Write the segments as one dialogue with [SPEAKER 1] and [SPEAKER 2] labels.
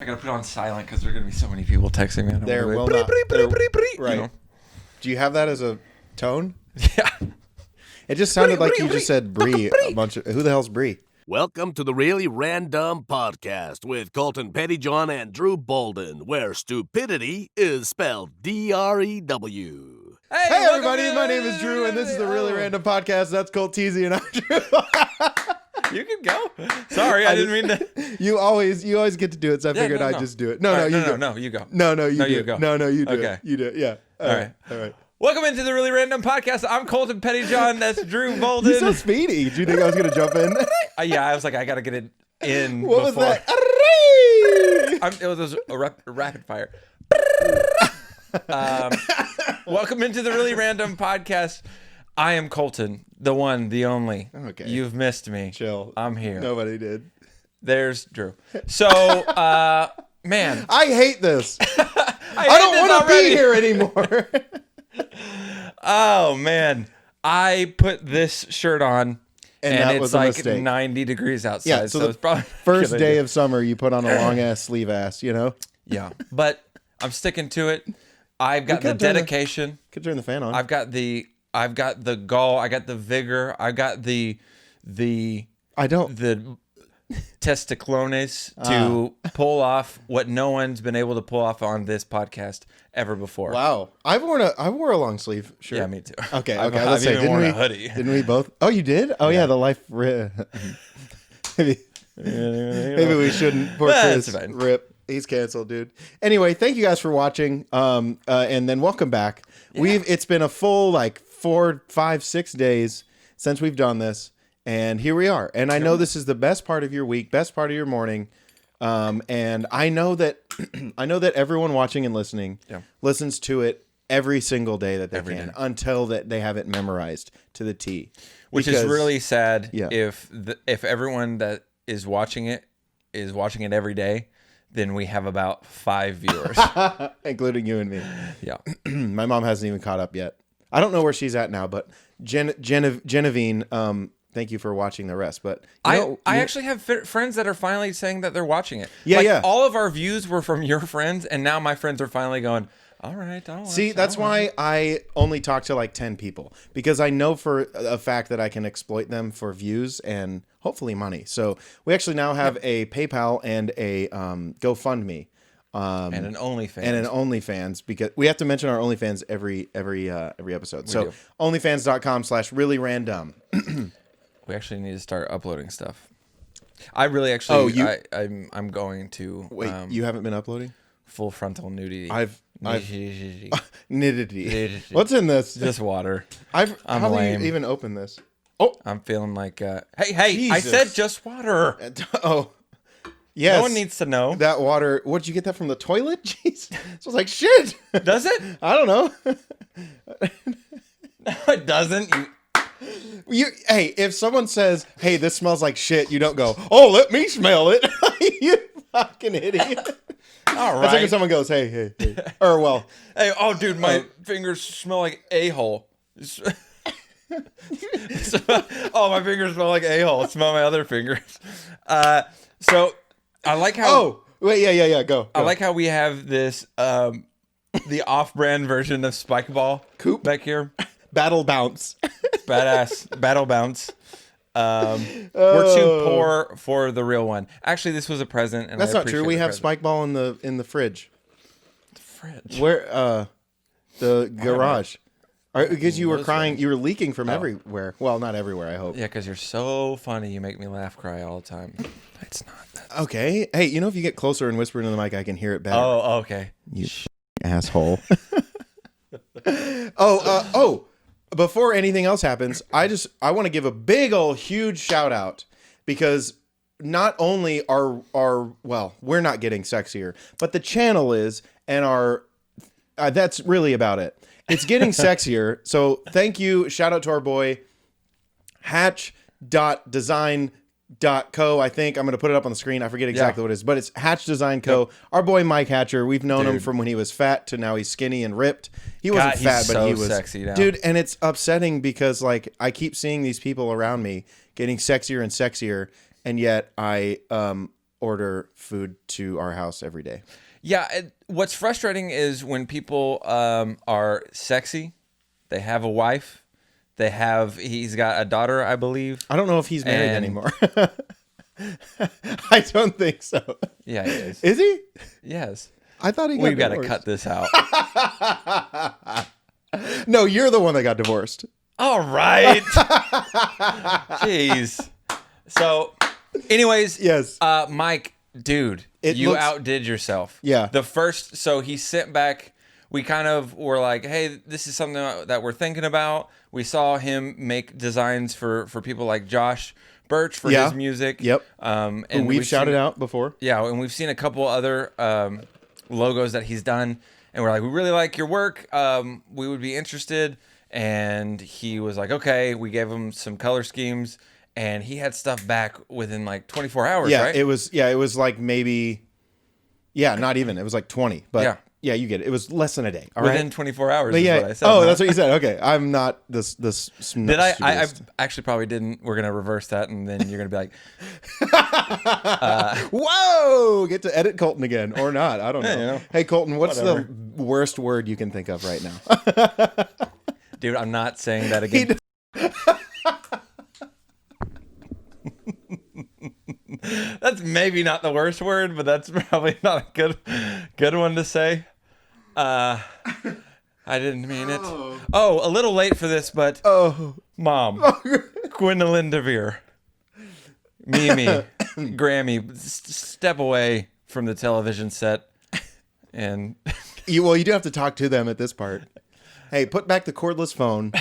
[SPEAKER 1] I gotta put it on silent because there are gonna be so many people texting me.
[SPEAKER 2] There will not. Right. Do you have that as a tone?
[SPEAKER 1] Yeah.
[SPEAKER 2] It just sounded like you just said Bree a bunch of. Who the hell's Bree?
[SPEAKER 3] Welcome to the Really Randumb podcast with Colton Pettyjohn and Drew Bolden, where stupidity is spelled D-R-E-W.
[SPEAKER 2] Hey everybody, my name is Drew, and this is the Really Randumb podcast. That's Colt Teasy, and I'm Drew.
[SPEAKER 1] You can go. Sorry, I didn't mean to.
[SPEAKER 2] You always get to do it, so I figured I'd just do it. No, you go.
[SPEAKER 1] No, you go.
[SPEAKER 2] No, you do.
[SPEAKER 1] go.
[SPEAKER 2] No, you do.
[SPEAKER 1] Okay.
[SPEAKER 2] It. You do. It. Yeah. All right.
[SPEAKER 1] Welcome into the Really Randumb podcast. I'm Colton Pettyjohn. That's Drew Bolden.
[SPEAKER 2] You're so speedy. Do you think I was gonna jump in?
[SPEAKER 1] Yeah, I was like, I gotta get it in.
[SPEAKER 2] What
[SPEAKER 1] before.
[SPEAKER 2] was that?
[SPEAKER 1] It was a rapid fire. Welcome into the Really Randumb podcast. I am Colton, the one, the only.
[SPEAKER 2] Okay.
[SPEAKER 1] You've missed me.
[SPEAKER 2] Chill.
[SPEAKER 1] I'm here.
[SPEAKER 2] Nobody did.
[SPEAKER 1] There's Drew. So, man.
[SPEAKER 2] I hate this. I don't want to be here anymore.
[SPEAKER 1] Oh, man. I put this shirt on, and it's like 90 degrees outside.
[SPEAKER 2] Yeah, so
[SPEAKER 1] it's probably
[SPEAKER 2] first day of summer, you put on a long-ass sleeve ass, you know?
[SPEAKER 1] Yeah. But I'm sticking to it. I've got the dedication.
[SPEAKER 2] Could turn the fan on.
[SPEAKER 1] I've got the gall. I got the vigor. I got the testiclones to pull off what no one's been able to pull off on this podcast ever before.
[SPEAKER 2] Wow, I wore a long sleeve shirt.
[SPEAKER 1] Yeah, me too.
[SPEAKER 2] Okay.
[SPEAKER 1] I've even worn a hoodie.
[SPEAKER 2] Didn't we both? Oh, you did? Oh yeah, the life. Maybe we shouldn't. Poor Chris. Rip. He's canceled, dude. Anyway, thank you guys for watching. And then welcome back. Yeah. It's been a full 4, 5, 6 days since we've done this, and here we are. And I know this is the best part of your week, best part of your morning. And I know that everyone watching and listening listens to it every single day that they can until that they have it memorized to the T.
[SPEAKER 1] Which is really sad if everyone that is watching it every day. Then we have about 5 viewers,
[SPEAKER 2] including you and me.
[SPEAKER 1] Yeah,
[SPEAKER 2] my mom hasn't even caught up yet. I don't know where she's at now, but Genevieve, thank you for watching the rest. But
[SPEAKER 1] I actually have friends that are finally saying that they're watching it.
[SPEAKER 2] Yeah.
[SPEAKER 1] All of our views were from your friends, and now my friends are finally going, all right, I'll watch.
[SPEAKER 2] See, that's why I only talk to 10 people, because I know for a fact that I can exploit them for views and hopefully money. So we actually now have a PayPal and a GoFundMe.
[SPEAKER 1] And an OnlyFans.
[SPEAKER 2] Because we have to mention our OnlyFans every episode. So onlyfans.com/reallyrandomb.
[SPEAKER 1] We actually need to start uploading stuff. I really actually, I'm going to.
[SPEAKER 2] Wait, you haven't been uploading?
[SPEAKER 1] Full frontal nudity.
[SPEAKER 2] Nudity. What's in this?
[SPEAKER 1] Just water.
[SPEAKER 2] How do you even open this?
[SPEAKER 1] Oh, I'm feeling like. Hey! Jesus. I said just water.
[SPEAKER 2] Oh, yes.
[SPEAKER 1] No one needs to know
[SPEAKER 2] that water. What'd you get that from the toilet? Jeez, so it's like shit.
[SPEAKER 1] Does it?
[SPEAKER 2] I don't know.
[SPEAKER 1] No, it doesn't.
[SPEAKER 2] Hey, if someone says, "Hey, this smells like shit," you don't go, "Oh, let me smell it." You fucking idiot.
[SPEAKER 1] All right.
[SPEAKER 2] That's like if someone goes, hey. Or, well.
[SPEAKER 1] Hey, oh, dude, my fingers smell like a-hole. Oh, my fingers smell like a-hole. Smell my other fingers. So, I like how...
[SPEAKER 2] Oh, wait, yeah, go.
[SPEAKER 1] I like how we have this, the off-brand version of Spike Ball
[SPEAKER 2] Coop
[SPEAKER 1] back here.
[SPEAKER 2] Battle Bounce.
[SPEAKER 1] Badass. Battle Bounce. We're too poor for the real one. Actually, this was a present, and
[SPEAKER 2] that's not true. We have Spike Ball in the fridge.
[SPEAKER 1] The fridge.
[SPEAKER 2] Where? The garage. Because you were crying. You were leaking from everywhere. Well, not everywhere. I hope.
[SPEAKER 1] Yeah, because you're so funny. You make me laugh, cry all the time. It's not.
[SPEAKER 2] Okay. Hey, if you get closer and whisper into the mic, I can hear it better.
[SPEAKER 1] Oh, okay.
[SPEAKER 2] You asshole. Oh. Before anything else happens, I want to give a big old huge shout out, because not only are we're not getting sexier, but the channel is, and that's really about it. It's getting sexier. So thank you. Shout out to our boy hatch.design.co. I think I'm going to put it up on the screen. I forget exactly what it is, but it's Hatch Design Co. Yep. Our boy Mike Hatcher. We've known him from when he was fat to now he's skinny and ripped. He wasn't fat, but he was
[SPEAKER 1] sexy now.
[SPEAKER 2] Dude, and it's upsetting because I keep seeing these people around me getting sexier and sexier, and yet order food to our house every day.
[SPEAKER 1] Yeah, what's frustrating is when people are sexy, they have a wife, he's got a daughter, I believe.
[SPEAKER 2] I don't know if he's married anymore. I don't think so.
[SPEAKER 1] Yeah, he is.
[SPEAKER 2] Is he?
[SPEAKER 1] Yes.
[SPEAKER 2] I thought he got
[SPEAKER 1] We've got
[SPEAKER 2] divorced.
[SPEAKER 1] to cut this out.
[SPEAKER 2] No, you're the one that got divorced.
[SPEAKER 1] All right. Jeez. So, anyways,
[SPEAKER 2] yes.
[SPEAKER 1] Mike, dude, you outdid yourself.
[SPEAKER 2] Yeah.
[SPEAKER 1] So he sent back, we kind of were like, hey, this is something that we're thinking about. We saw him make designs for people like Josh Birch for his music.
[SPEAKER 2] Yep.
[SPEAKER 1] And
[SPEAKER 2] we've shouted out before.
[SPEAKER 1] Yeah, and we've seen a couple other logos that he's done, and we're like, we really like your work. We would be interested. And he was like, okay. We gave him some color schemes, and he had stuff back within like 24 hours.
[SPEAKER 2] Yeah,
[SPEAKER 1] right?
[SPEAKER 2] it was like maybe, not even. It was like 20. But yeah, you get it. It was less than a day. All
[SPEAKER 1] within
[SPEAKER 2] right?
[SPEAKER 1] 24 hours.
[SPEAKER 2] But
[SPEAKER 1] is what I said.
[SPEAKER 2] Oh, that's what you said. Okay, I'm not this.
[SPEAKER 1] Did I actually probably didn't. We're gonna reverse that, and then you're gonna be like,
[SPEAKER 2] "Whoa!" Get to edit Colton again, or not? I don't know.
[SPEAKER 1] You know.
[SPEAKER 2] Hey, Colton, what's the worst word you can think of right now?
[SPEAKER 1] Dude, I'm not saying that again. That's maybe not the worst word, but that's probably not a good one to say. I didn't mean it. Oh, a little late for this, but Mom, Gwendolyn DeVere, Mimi, Grammy, step away from the television set, and
[SPEAKER 2] you do have to talk to them at this part. Hey, put back the cordless phone,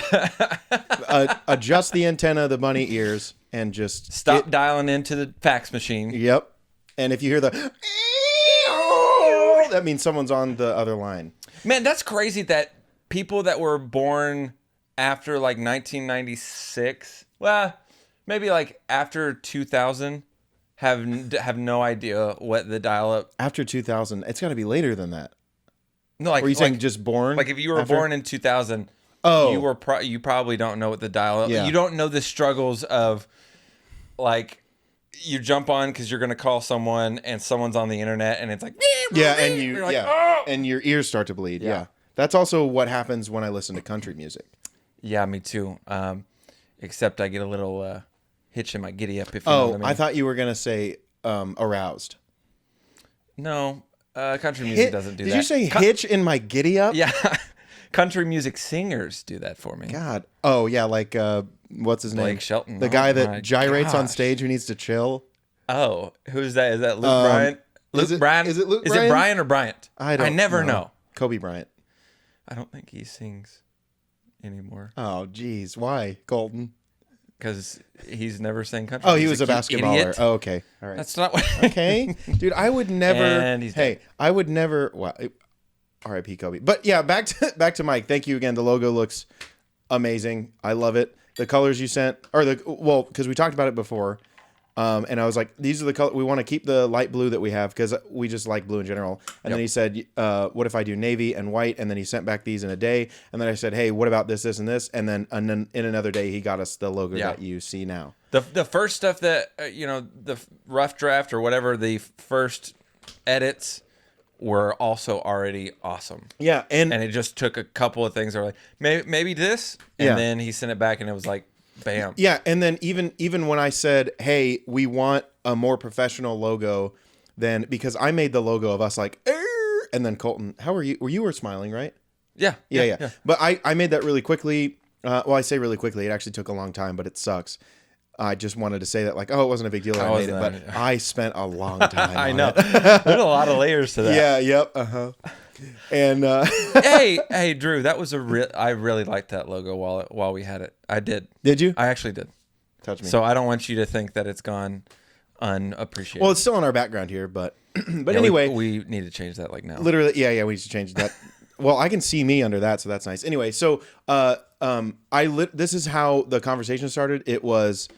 [SPEAKER 2] adjust the antenna of the bunny ears, and just
[SPEAKER 1] stop dialing into the fax machine.
[SPEAKER 2] Yep. And if you hear the, that means someone's on the other line.
[SPEAKER 1] Man, that's crazy that people that were born after like 1996, well, maybe like after 2000, have no idea what the dial-up.
[SPEAKER 2] After 2000, it's got to be later than that.
[SPEAKER 1] No, like,
[SPEAKER 2] or are you saying just born?
[SPEAKER 1] Like if you were born in 2000, you probably don't know what the dial-up.
[SPEAKER 2] Yeah.
[SPEAKER 1] You don't know the struggles of like you jump on because you're gonna call someone and someone's on the internet and it's like
[SPEAKER 2] and
[SPEAKER 1] like, oh!
[SPEAKER 2] and your ears start to bleed. Yeah, that's also what happens when I listen to country music.
[SPEAKER 1] Yeah, me too. Except I get a little hitch in my giddy up. If you know what I mean.
[SPEAKER 2] I thought you were gonna say aroused.
[SPEAKER 1] No. Country music doesn't do that.
[SPEAKER 2] Did you say hitch in my giddy up?
[SPEAKER 1] Yeah. Country music singers do that for me.
[SPEAKER 2] God. Oh, yeah, like, what's his name?
[SPEAKER 1] Blake Shelton.
[SPEAKER 2] The guy that gyrates on stage who needs to chill.
[SPEAKER 1] Oh, who's that? Is that Luke Bryant?
[SPEAKER 2] Is it Luke
[SPEAKER 1] Is
[SPEAKER 2] Bryan?
[SPEAKER 1] it Brian or Bryant?
[SPEAKER 2] I
[SPEAKER 1] never know.
[SPEAKER 2] Kobe Bryant.
[SPEAKER 1] I don't think he sings anymore.
[SPEAKER 2] Oh, geez. Why, Colton?
[SPEAKER 1] Because he's never sang country
[SPEAKER 2] music.
[SPEAKER 1] He
[SPEAKER 2] was a basketballer.
[SPEAKER 1] Idiot.
[SPEAKER 2] Oh, okay. All right.
[SPEAKER 1] That's not what...
[SPEAKER 2] Okay. Dude, I would never... I would never... Well, R.I.P. Kobe. But yeah, back to Mike. Thank you again. The logo looks amazing. I love it. The colors you sent... because we talked about it before. And I was like, these are the colors. We want to keep the light blue that we have because we just like blue in general. And then he said, what if I do navy and white? And then he sent back these in a day. And then I said, hey, what about this, this, and this? And then in another day, he got us the logo that you see now.
[SPEAKER 1] The first stuff that, the rough draft or whatever, the first edits were also already awesome.
[SPEAKER 2] Yeah. And
[SPEAKER 1] it just took a couple of things that were like, maybe this. And then he sent it back and it was like, bam.
[SPEAKER 2] Yeah, and then even when I said, "Hey, we want a more professional logo," then because I made the logo of us like, and then Colton, how are you? You were smiling, right?
[SPEAKER 1] Yeah.
[SPEAKER 2] But I made that really quickly. I say really quickly. It actually took a long time, but it sucks. I just wanted to say that, like, it wasn't a big deal that I made it, but I spent a long time.
[SPEAKER 1] I know. There's a lot of layers to that.
[SPEAKER 2] Yeah. Yep. And
[SPEAKER 1] hey, Drew, that was I really liked that logo while we had it. I did.
[SPEAKER 2] Did you?
[SPEAKER 1] I actually did.
[SPEAKER 2] Touch me.
[SPEAKER 1] So I don't want you to think that it's gone unappreciated.
[SPEAKER 2] Well, it's still in our background here, but anyway,
[SPEAKER 1] we need to change that like now.
[SPEAKER 2] Literally, yeah, we need to change that. Well, I can see me under that, so that's nice. Anyway, so this is how the conversation started. It was,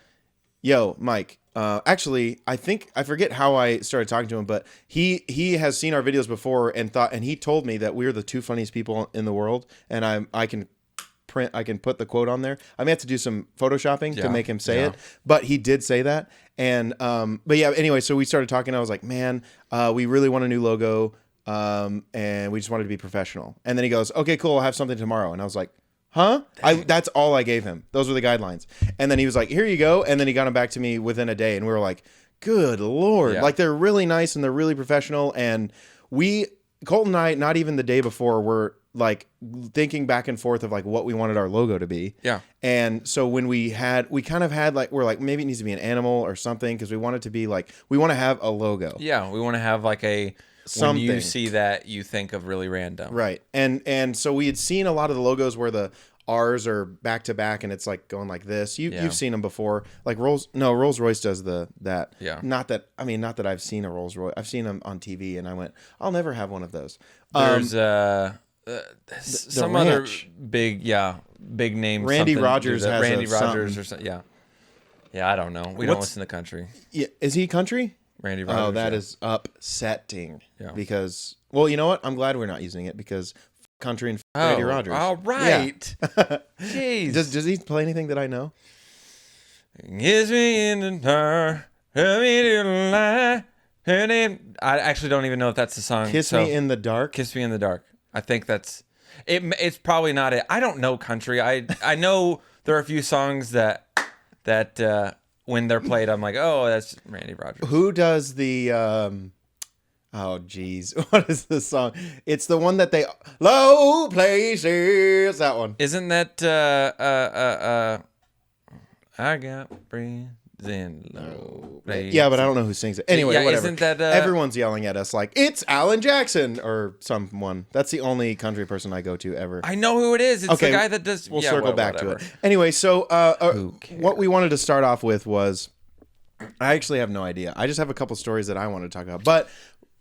[SPEAKER 2] yo, Mike. Actually, I forget how I started talking to him, but he has seen our videos before and he told me that we're the two funniest people in the world, and I can put the quote on there. I may have to do some photoshopping to make him say it, but he did say that. And but yeah, anyway, so we started talking. I was like, man, we really want a new logo, and we just wanted to be professional. And then he goes, okay, cool, I'll have something tomorrow. And I was like, huh? That's all I gave him. Those were the guidelines. And then he was like, here you go. And then he got them back to me within a day, and we were like, good Lord. Like, they're really nice and they're really professional. And Colton and I, not even the day before, were like thinking back and forth of like what we wanted our logo to be. Yeah. And so when we kind of had like, we're like, maybe it needs to be an animal or something, because we want it to be like, we want to have a logo.
[SPEAKER 1] Yeah. We want to have like something. When you see that, you think of Really Randumb.
[SPEAKER 2] Right. And so we had seen a lot of the logos where the R's are back to back and it's like going like this. You've seen them before. Like Rolls-Royce does that. Yeah. Not that I've seen a Rolls-Royce. I've seen them on TV and I went, I'll never have one of those.
[SPEAKER 1] There's some other big name.
[SPEAKER 2] Randy Rogers has
[SPEAKER 1] Randy Rogers or something. Yeah. Yeah, I don't know. We don't listen to country.
[SPEAKER 2] Yeah, is he country?
[SPEAKER 1] Randy Rogers.
[SPEAKER 2] Oh, that is upsetting. Yeah. Because, well, you know what? I'm glad we're not using it, because country and Randy Rogers.
[SPEAKER 1] All right. Yeah. Jeez.
[SPEAKER 2] Does he play anything that I know?
[SPEAKER 1] Kiss me in the dark, tell me to lie. Her name. I actually don't even know if that's the song.
[SPEAKER 2] Kiss me in the dark.
[SPEAKER 1] Kiss me in the dark. I think that's it. It's probably not it. I don't know country. I know there are a few songs that when they're played, I'm like, oh, that's Randy Rogers.
[SPEAKER 2] Who does the? Oh, geez, what is the song? It's the one that they low places. That one.
[SPEAKER 1] Isn't that I got friends in low places.
[SPEAKER 2] Yeah, but I don't know who sings it. Anyway, whatever.
[SPEAKER 1] Isn't that
[SPEAKER 2] everyone's yelling at us like it's Alan Jackson or someone. That's the only country person I go to ever.
[SPEAKER 1] I know who it is. It's the guy that does.
[SPEAKER 2] We'll circle back to it. Anyway, so what we wanted to start off with was, I actually have no idea. I just have a couple stories that I want to talk about, but.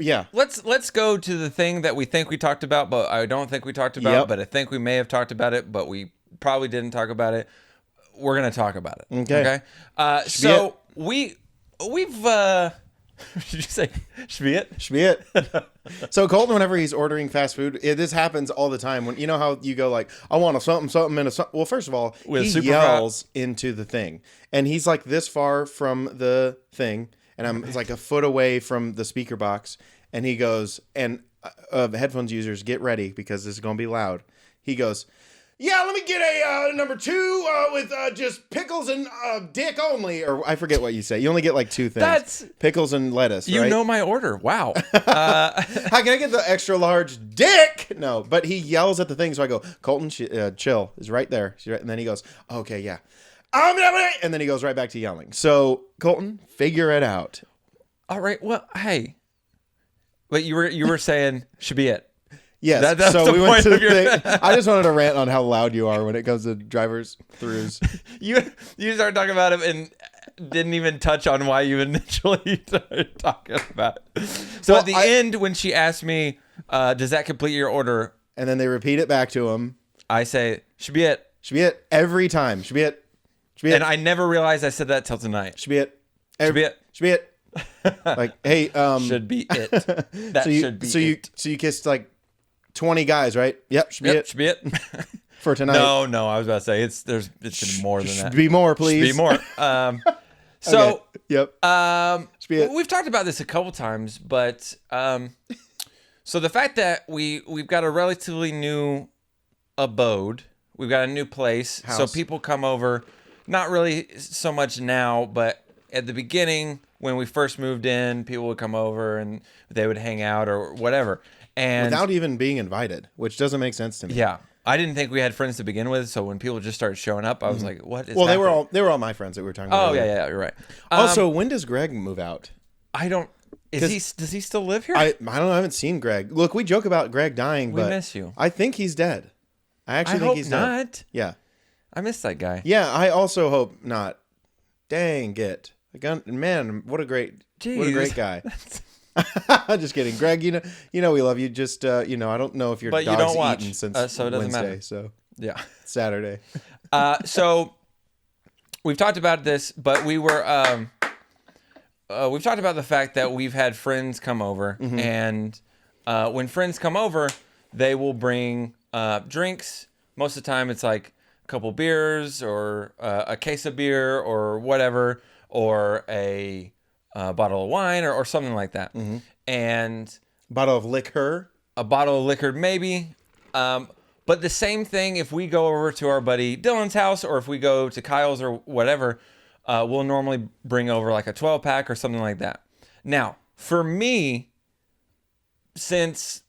[SPEAKER 2] Yeah.
[SPEAKER 1] Let's go to the thing that we think we talked about, but I don't think we talked about, but I think we may have talked about it, but we probably didn't talk about it. We're going to talk about it. Okay. So we've did you say
[SPEAKER 2] Shviet? So Colton, whenever he's ordering fast food, this happens all the time. When you know how you go like, I want a something and a something. Well, first of all, he yells into the thing, and he's like this far from the thing. And it's like a foot away from the speaker box. And he goes, and headphones users, get ready because this is going to be loud. He goes, yeah, let me get a number 2 with just pickles and dick only. Or I forget what you say. You only get like 2 things. That's pickles and lettuce,
[SPEAKER 1] you
[SPEAKER 2] right?
[SPEAKER 1] know my order. Wow.
[SPEAKER 2] How can I get the extra large dick? No, but he yells at the thing. So I go, Colton, chill. Is right there. And then he goes, okay, yeah. And then he goes right back to yelling. So, Colton, figure it out.
[SPEAKER 1] All right. Well, hey. But you were saying should be it.
[SPEAKER 2] Yes.
[SPEAKER 1] That's
[SPEAKER 2] so
[SPEAKER 1] the
[SPEAKER 2] we
[SPEAKER 1] point
[SPEAKER 2] went to
[SPEAKER 1] of your...
[SPEAKER 2] I just wanted to rant on how loud you are when it comes to drivers throughs.
[SPEAKER 1] You started talking about it and didn't even touch on why you initially started talking about it. So at the end, when she asked me, does that complete your order?
[SPEAKER 2] And then they repeat it back to him.
[SPEAKER 1] I say, should be it.
[SPEAKER 2] Should be it every time. Should be it.
[SPEAKER 1] And I never realized I said that till tonight.
[SPEAKER 2] Should be it.
[SPEAKER 1] Should be it.
[SPEAKER 2] Should be it. Like, hey,
[SPEAKER 1] should be it. That should be it.
[SPEAKER 2] So you kissed like 20 guys, right? Yep. Should be it.
[SPEAKER 1] Should be it.
[SPEAKER 2] For tonight.
[SPEAKER 1] No. I was about to say it's more than that.
[SPEAKER 2] Should be more, please.
[SPEAKER 1] Should be more. So
[SPEAKER 2] okay. Yep.
[SPEAKER 1] Should be it. We've talked about this a couple times, but so the fact that we've got a relatively new abode, we've got a new place,
[SPEAKER 2] house.
[SPEAKER 1] So people come over. Not really so much now, but at the beginning when we first moved in, people would come over and they would hang out or whatever. And
[SPEAKER 2] without even being invited, which doesn't make sense to me.
[SPEAKER 1] Yeah. I didn't think we had friends to begin with, so when people just started showing up, I was like, what is happening?
[SPEAKER 2] They were all my friends that we were talking about.
[SPEAKER 1] Oh, yeah, you're right.
[SPEAKER 2] Also, when does Greg move out?
[SPEAKER 1] Does he still live here?
[SPEAKER 2] I don't know. I haven't seen Greg. Look, we joke about Greg dying, but
[SPEAKER 1] we miss you.
[SPEAKER 2] I think he's dead. I actually think he's
[SPEAKER 1] not.
[SPEAKER 2] Dead. Yeah.
[SPEAKER 1] I miss that guy.
[SPEAKER 2] Yeah, I also hope not. Dang it. Man, what a great guy. Just kidding. Greg, you know we love you. Just I don't know if your
[SPEAKER 1] but
[SPEAKER 2] dog's
[SPEAKER 1] you don't
[SPEAKER 2] eaten since
[SPEAKER 1] so it doesn't
[SPEAKER 2] Wednesday,
[SPEAKER 1] matter.
[SPEAKER 2] So
[SPEAKER 1] yeah.
[SPEAKER 2] Saturday.
[SPEAKER 1] So we've talked about this, but we've talked about the fact that we've had friends come over, and when friends come over, they will bring drinks. Most of the time, it's like couple beers or a case of beer or whatever, or a bottle of wine or something like that.
[SPEAKER 2] Mm-hmm.
[SPEAKER 1] And
[SPEAKER 2] bottle of liquor.
[SPEAKER 1] A bottle of liquor, maybe. But the same thing if we go over to our buddy Dylan's house or if we go to Kyle's or whatever, we'll normally bring over like a 12-pack or something like that. Now, for me, because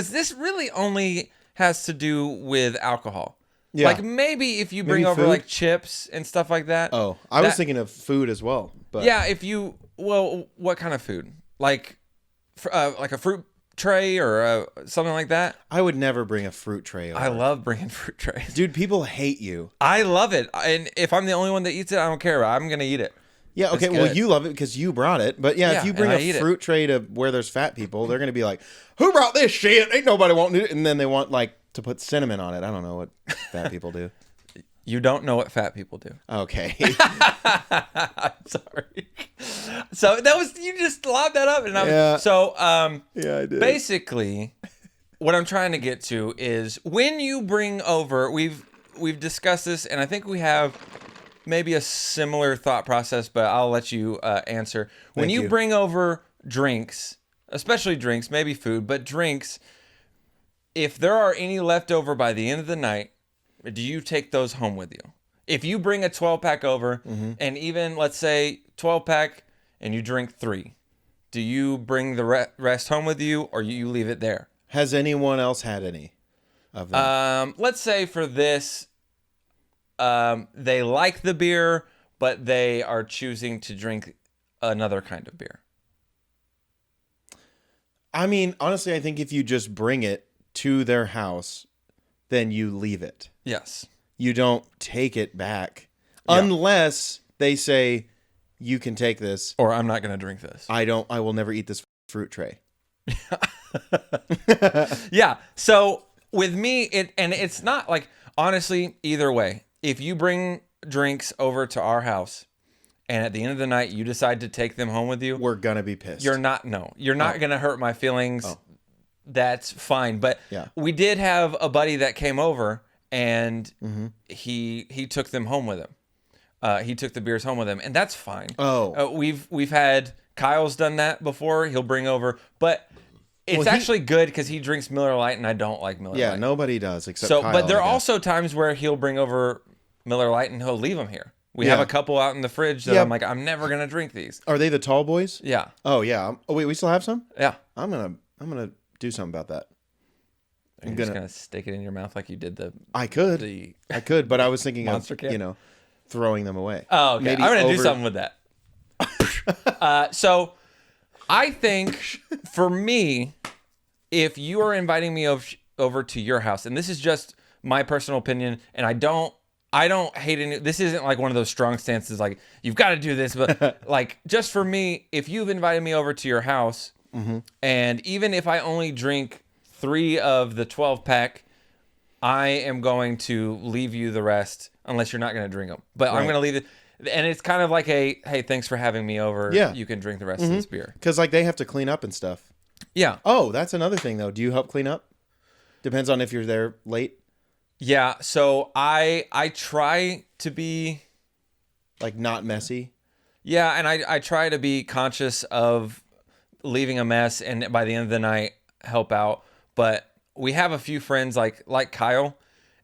[SPEAKER 1] this really only has to do with alcohol.
[SPEAKER 2] Yeah.
[SPEAKER 1] Like maybe if you bring over
[SPEAKER 2] food?
[SPEAKER 1] like chips and stuff like that.
[SPEAKER 2] Oh, I was thinking of food as well. But
[SPEAKER 1] yeah, what kind of food? Like a fruit tray or something like that?
[SPEAKER 2] I would never bring a fruit tray over.
[SPEAKER 1] I love bringing fruit trays.
[SPEAKER 2] Dude, people hate you.
[SPEAKER 1] I love it. And if I'm the only one that eats it, I don't care. I'm going to eat it.
[SPEAKER 2] Yeah, okay, well, you love it because you brought it. But yeah, if you bring a fruit tray to where there's fat people, they're going to be like, who brought this shit? Ain't nobody wanting it. And then they want, like, to put cinnamon on it. I don't know what fat people do.
[SPEAKER 1] You don't know what fat people do.
[SPEAKER 2] Okay.
[SPEAKER 1] I'm sorry. So you just lobbed that up. And
[SPEAKER 2] yeah, I did.
[SPEAKER 1] Basically, what I'm trying to get to is when you bring over, we've discussed this, and I think we have maybe a similar thought process, but I'll let you answer. When you bring over drinks, especially drinks, maybe food, but drinks, if there are any left over by the end of the night, do you take those home with you? If you bring a 12-pack over, and even, let's say, 12-pack, and you drink 3, do you bring the rest home with you, or you leave it there?
[SPEAKER 2] Has anyone else had any of them?
[SPEAKER 1] Let's say for this, they like the beer, but they are choosing to drink another kind of beer.
[SPEAKER 2] I mean, honestly, I think if you just bring it to their house, then you leave it.
[SPEAKER 1] Yes.
[SPEAKER 2] You don't take it back unless they say you can take this,
[SPEAKER 1] or I'm not going to drink this.
[SPEAKER 2] I will never eat this fruit tray.
[SPEAKER 1] Yeah. So with me, it's not like, honestly, either way, if you bring drinks over to our house and at the end of the night you decide to take them home with you,
[SPEAKER 2] we're going to be pissed.
[SPEAKER 1] You're not going to hurt my feelings. Oh. That's fine. But we did have a buddy that came over and he took them home with him. He took the beers home with him, and that's fine.
[SPEAKER 2] Oh,
[SPEAKER 1] we've had Kyle's done that before. He'll bring over, but it's actually good because he drinks Miller Lite, and I don't like Miller Lite.
[SPEAKER 2] Yeah, nobody does except Kyle.
[SPEAKER 1] But there are also times where he'll bring over Miller Lite and he'll leave them here. We have a couple out in the fridge that I'm like, I'm never gonna drink these.
[SPEAKER 2] Are they the tall boys?
[SPEAKER 1] Yeah.
[SPEAKER 2] Oh yeah. Oh wait, we still have some?
[SPEAKER 1] Yeah.
[SPEAKER 2] I'm gonna do something about that.
[SPEAKER 1] Are you just gonna stick it in your mouth like you did the?
[SPEAKER 2] I could, but I was thinking of throwing them away.
[SPEAKER 1] Oh, okay. I'm gonna do something with that. So, I think for me, if you are inviting me over to your house, and this is just my personal opinion, and I don't hate any. This isn't like one of those strong stances, like you've got to do this, but like just for me, if you've invited me over to your house, and even if I only drink 3 of the 12-pack, I am going to leave you the rest unless you're not going to drink them. But I'm going to leave it. And it's kind of like hey, thanks for having me over.
[SPEAKER 2] Yeah.
[SPEAKER 1] You can drink the rest of this beer.
[SPEAKER 2] Because like they have to clean up and stuff.
[SPEAKER 1] Yeah.
[SPEAKER 2] Oh, that's another thing though. Do you help clean up? Depends on if you're there late.
[SPEAKER 1] Yeah. So I try to be
[SPEAKER 2] like not messy.
[SPEAKER 1] Yeah, and I try to be conscious of leaving a mess and by the end of the night help out. But we have a few friends like Kyle.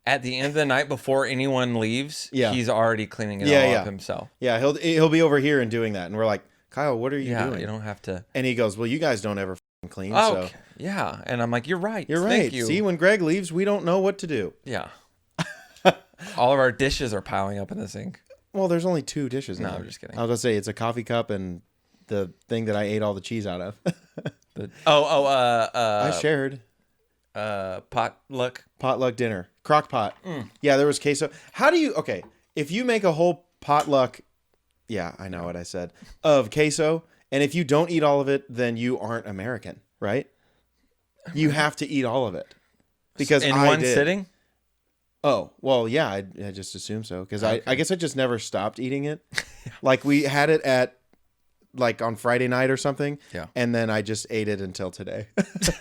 [SPEAKER 1] At the end of the night, before anyone leaves, he's already cleaning it all up himself. Yeah,
[SPEAKER 2] he'll be over here and doing that, and we're like, Kyle, what are you doing?
[SPEAKER 1] You don't have to.
[SPEAKER 2] And he goes, well, you guys don't ever clean.
[SPEAKER 1] Oh,
[SPEAKER 2] so.
[SPEAKER 1] Yeah, and I'm like, you're right.
[SPEAKER 2] You're right.
[SPEAKER 1] Thank you.
[SPEAKER 2] See, when Greg leaves, we don't know what to do.
[SPEAKER 1] Yeah. All of our dishes are piling up in the sink.
[SPEAKER 2] Well, there's only 2 dishes.
[SPEAKER 1] No, I'm just kidding.
[SPEAKER 2] I was gonna say it's a coffee cup and the thing that I ate all the cheese out of. I shared. Potluck dinner. Crock pot. Yeah, there was queso. How do you, if you make a whole potluck, I know what I said, of queso, and if you don't eat all of it, then you aren't American, right? You have to eat all of it. Because
[SPEAKER 1] in one sitting?
[SPEAKER 2] Oh, well, yeah, I just assume so. Because I guess I just never stopped eating it. Like we had it at, like on Friday night or something. Yeah. And then I just ate it until today.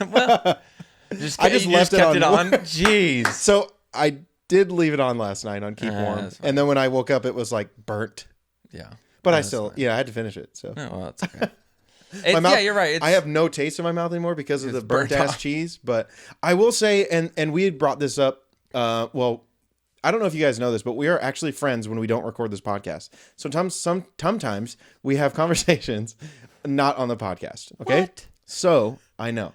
[SPEAKER 1] Well... I just left it on. Jeez.
[SPEAKER 2] So I did leave it on last night on Keep Warm. And then when I woke up, it was like burnt.
[SPEAKER 1] Yeah.
[SPEAKER 2] But I had to finish it. So.
[SPEAKER 1] Oh, well, that's okay. Yeah, you're right.
[SPEAKER 2] I have no taste in my mouth anymore because of the burnt ass cheese. But I will say, and we had brought this up. Well, I don't know if you guys know this, but we are actually friends when we don't record this podcast. Sometimes we have conversations not on the podcast. Okay.
[SPEAKER 1] What?
[SPEAKER 2] So I know.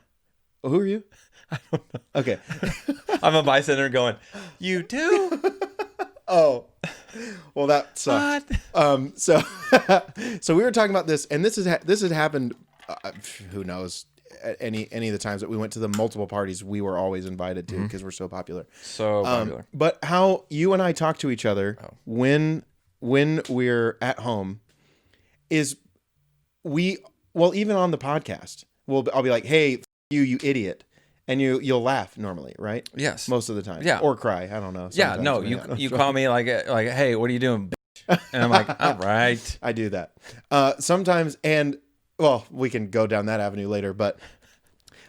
[SPEAKER 2] Who are you?
[SPEAKER 1] I don't know.
[SPEAKER 2] Okay.
[SPEAKER 1] I'm a bystander going, you do?
[SPEAKER 2] Oh, well, that sucked.
[SPEAKER 1] What?
[SPEAKER 2] So we were talking about this, and this had happened. Who knows? At any of the times that we went to the multiple parties we were always invited to because we're so popular.
[SPEAKER 1] So popular.
[SPEAKER 2] But how you and I talk to each other when we're at home is even on the podcast, I'll be like, hey, you idiot. And you'll laugh normally, right?
[SPEAKER 1] Yes.
[SPEAKER 2] Most of the time.
[SPEAKER 1] Yeah.
[SPEAKER 2] Or cry. I don't know.
[SPEAKER 1] Yeah. No, you call me like, hey, what are you doing, bitch? And I'm like, all right.
[SPEAKER 2] I do that. Sometimes, and well, we can go down that avenue later, but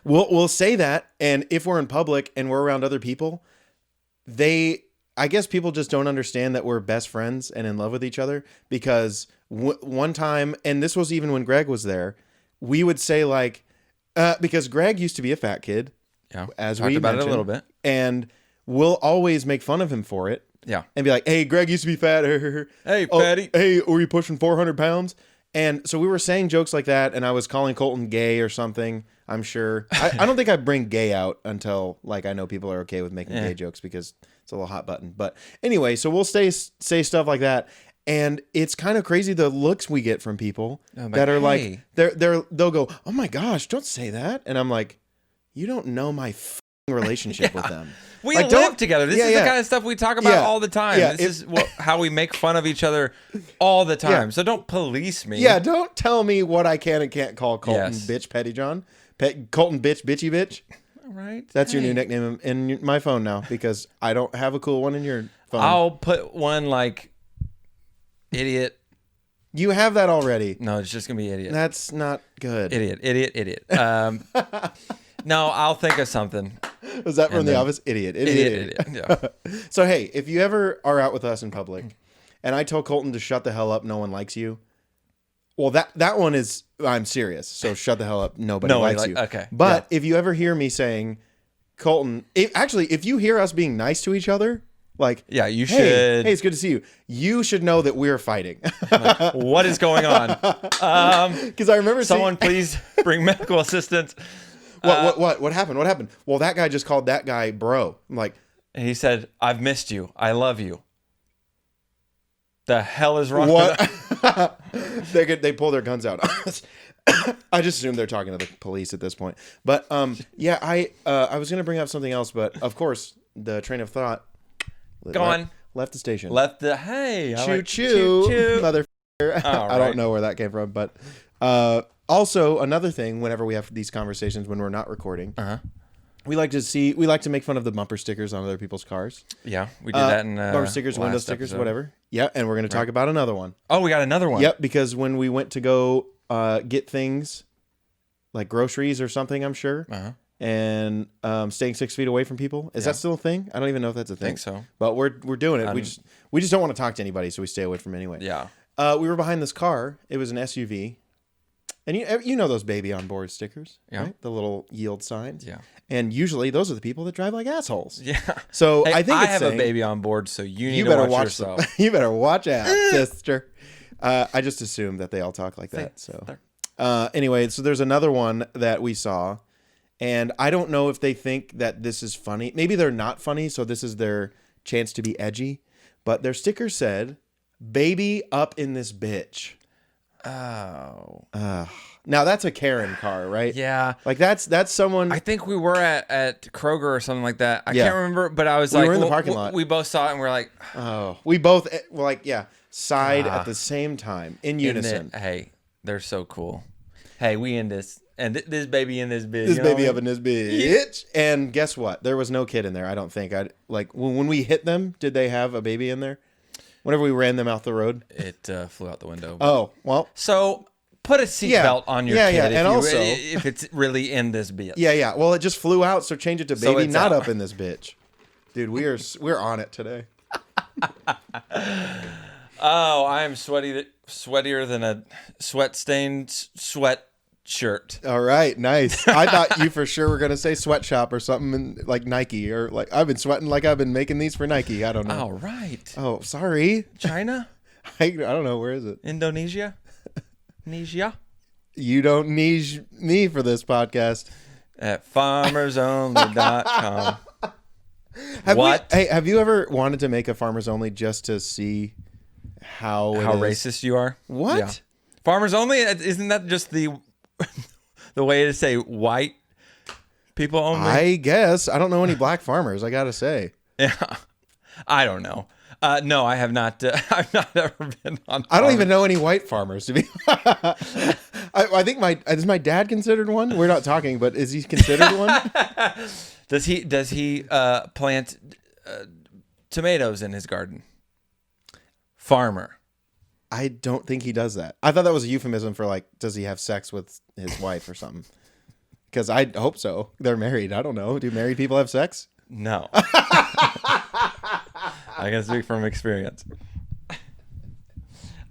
[SPEAKER 2] we'll say that. And if we're in public and we're around other people, I guess people just don't understand that we're best friends and in love with each other because one time, and this was even when Greg was there, we would say like, because Greg used to be a fat kid.
[SPEAKER 1] Yeah,
[SPEAKER 2] as
[SPEAKER 1] talked
[SPEAKER 2] we
[SPEAKER 1] about
[SPEAKER 2] mentioned,
[SPEAKER 1] it a little bit,
[SPEAKER 2] and we'll always make fun of him for it.
[SPEAKER 1] Yeah,
[SPEAKER 2] and be like, "Hey, Greg used to be fat.
[SPEAKER 1] Hey, fatty.
[SPEAKER 2] Hey, were you pushing 400 pounds?" And so we were saying jokes like that, and I was calling Colton gay or something. I'm sure. I don't think I bring gay out until like I know people are okay with making gay jokes because it's a little hot button. But anyway, so we'll say stuff like that. And it's kind of crazy the looks we get from people that are like they'll go, "Oh my gosh, don't say that." And I'm like, "You don't know my relationship with them.
[SPEAKER 1] We live together. This is the kind of stuff we talk about all the time.
[SPEAKER 2] Yeah,
[SPEAKER 1] this is how we make fun of each other all the time. Yeah. So don't police me.
[SPEAKER 2] Yeah, don't tell me what I can and can't call Colton bitch Petty John. Colton bitch bitchy bitch.
[SPEAKER 1] All right.
[SPEAKER 2] That's your new nickname in my phone now because I don't have a cool one in your phone.
[SPEAKER 1] I'll put one like idiot.
[SPEAKER 2] You have that already.
[SPEAKER 1] No, it's just going to be idiot.
[SPEAKER 2] That's not good.
[SPEAKER 1] Idiot. No, I'll think of something.
[SPEAKER 2] Was that from The Office? Idiot.
[SPEAKER 1] Yeah.
[SPEAKER 2] So, hey, if you ever are out with us in public and I tell Colton to shut the hell up, no one likes you. Well, that one is, I'm serious. So shut the hell up. Nobody likes you.
[SPEAKER 1] Okay.
[SPEAKER 2] But if you ever hear me saying, Colton, if you hear us being nice to each other, like,
[SPEAKER 1] you should.
[SPEAKER 2] Hey, it's good to see you. You should know that we're fighting.
[SPEAKER 1] Like, what is going on?
[SPEAKER 2] Because I remember
[SPEAKER 1] someone please bring medical assistance.
[SPEAKER 2] What happened? What happened? Well, that guy just called that guy bro. I'm like,
[SPEAKER 1] and he said, "I've missed you. I love you." The hell is wrong?
[SPEAKER 2] What? They pull their guns out. I just assume they're talking to the police at this point. But I was gonna bring up something else, but of course the train of thought
[SPEAKER 1] gone.
[SPEAKER 2] Left the station.
[SPEAKER 1] Choo-choo,
[SPEAKER 2] motherfucker. I don't know where that came from, but also another thing. Whenever we have these conversations when we're not recording, we like to make fun of the bumper stickers on other people's cars.
[SPEAKER 1] Yeah, we did that in
[SPEAKER 2] bumper stickers, window stickers, whatever. Yeah, and we're going to talk about another one.
[SPEAKER 1] Oh, we got another one.
[SPEAKER 2] Yep, because when we went to go get things like groceries or something, I'm sure. And staying 6 feet away from people. Is that still a thing? I don't even know if that's a thing.
[SPEAKER 1] I think so.
[SPEAKER 2] But we're doing it. We just don't want to talk to anybody, so we stay away from anyway.
[SPEAKER 1] Yeah.
[SPEAKER 2] We were behind this car. It was an SUV. And you know those baby on board stickers, right? The little yield signs.
[SPEAKER 1] Yeah.
[SPEAKER 2] And usually those are the people that drive like assholes.
[SPEAKER 1] Yeah.
[SPEAKER 2] So I think
[SPEAKER 1] I have a baby on board, so you need to watch yourself.
[SPEAKER 2] You better watch out, sister. I just assumed that they all talk like that. So anyway, so there's another one that we saw. And I don't know if they think that this is funny. Maybe they're not funny, so this is their chance to be edgy. But their sticker said, "Baby up in this bitch."
[SPEAKER 1] Oh.
[SPEAKER 2] Now that's a Karen car, right?
[SPEAKER 1] Yeah.
[SPEAKER 2] Like that's someone.
[SPEAKER 1] I think we were at Kroger or something like that. I can't remember, but I was
[SPEAKER 2] we were in the parking lot.
[SPEAKER 1] We both saw it and we're like,
[SPEAKER 2] we both were like, sighed at the same time in unison.
[SPEAKER 1] Hey, they're so cool. Hey, we in this. And this baby in this bitch.
[SPEAKER 2] This baby up in this bitch. Yeah. And guess what? There was no kid in there, I don't think. When we hit them, did they have a baby in there? Whenever we ran them out the road?
[SPEAKER 1] It flew out the window.
[SPEAKER 2] Oh, well.
[SPEAKER 1] So put a seatbelt on your kid if it's really in this bitch.
[SPEAKER 2] Yeah. Well, it just flew out, so change it to baby not up in this bitch. Dude, we're on it today.
[SPEAKER 1] Oh, I am sweatier than a sweat-stained sweatshirt.
[SPEAKER 2] All right, nice. I thought you for sure were gonna say sweatshop or something like Nike or like I've been sweating like I've been making these for Nike. I don't know.
[SPEAKER 1] All right.
[SPEAKER 2] Oh, sorry.
[SPEAKER 1] China?
[SPEAKER 2] I don't know. Where is it?
[SPEAKER 1] Indonesia? Nesia?
[SPEAKER 2] You don't need me for this podcast.
[SPEAKER 1] At farmersonly.com.
[SPEAKER 2] Have you ever wanted to make a Farmers Only just to see how
[SPEAKER 1] racist you are?
[SPEAKER 2] What?
[SPEAKER 1] Yeah. Farmers Only? Isn't that just the way to say white people only?
[SPEAKER 2] I guess. I don't know any black farmers, I gotta say.
[SPEAKER 1] Yeah. I don't know. No, I have not. I've not ever been on.
[SPEAKER 2] I don't even know any white farmers. To be, I think is my dad considered one? We're not talking, but is he considered one?
[SPEAKER 1] Does he plant tomatoes in his garden? Farmer.
[SPEAKER 2] I don't think he does that. I thought that was a euphemism for like, does he have sex with his wife or something? Because I hope so. They're married. I don't know. Do married people have sex?
[SPEAKER 1] No. I can speak from experience.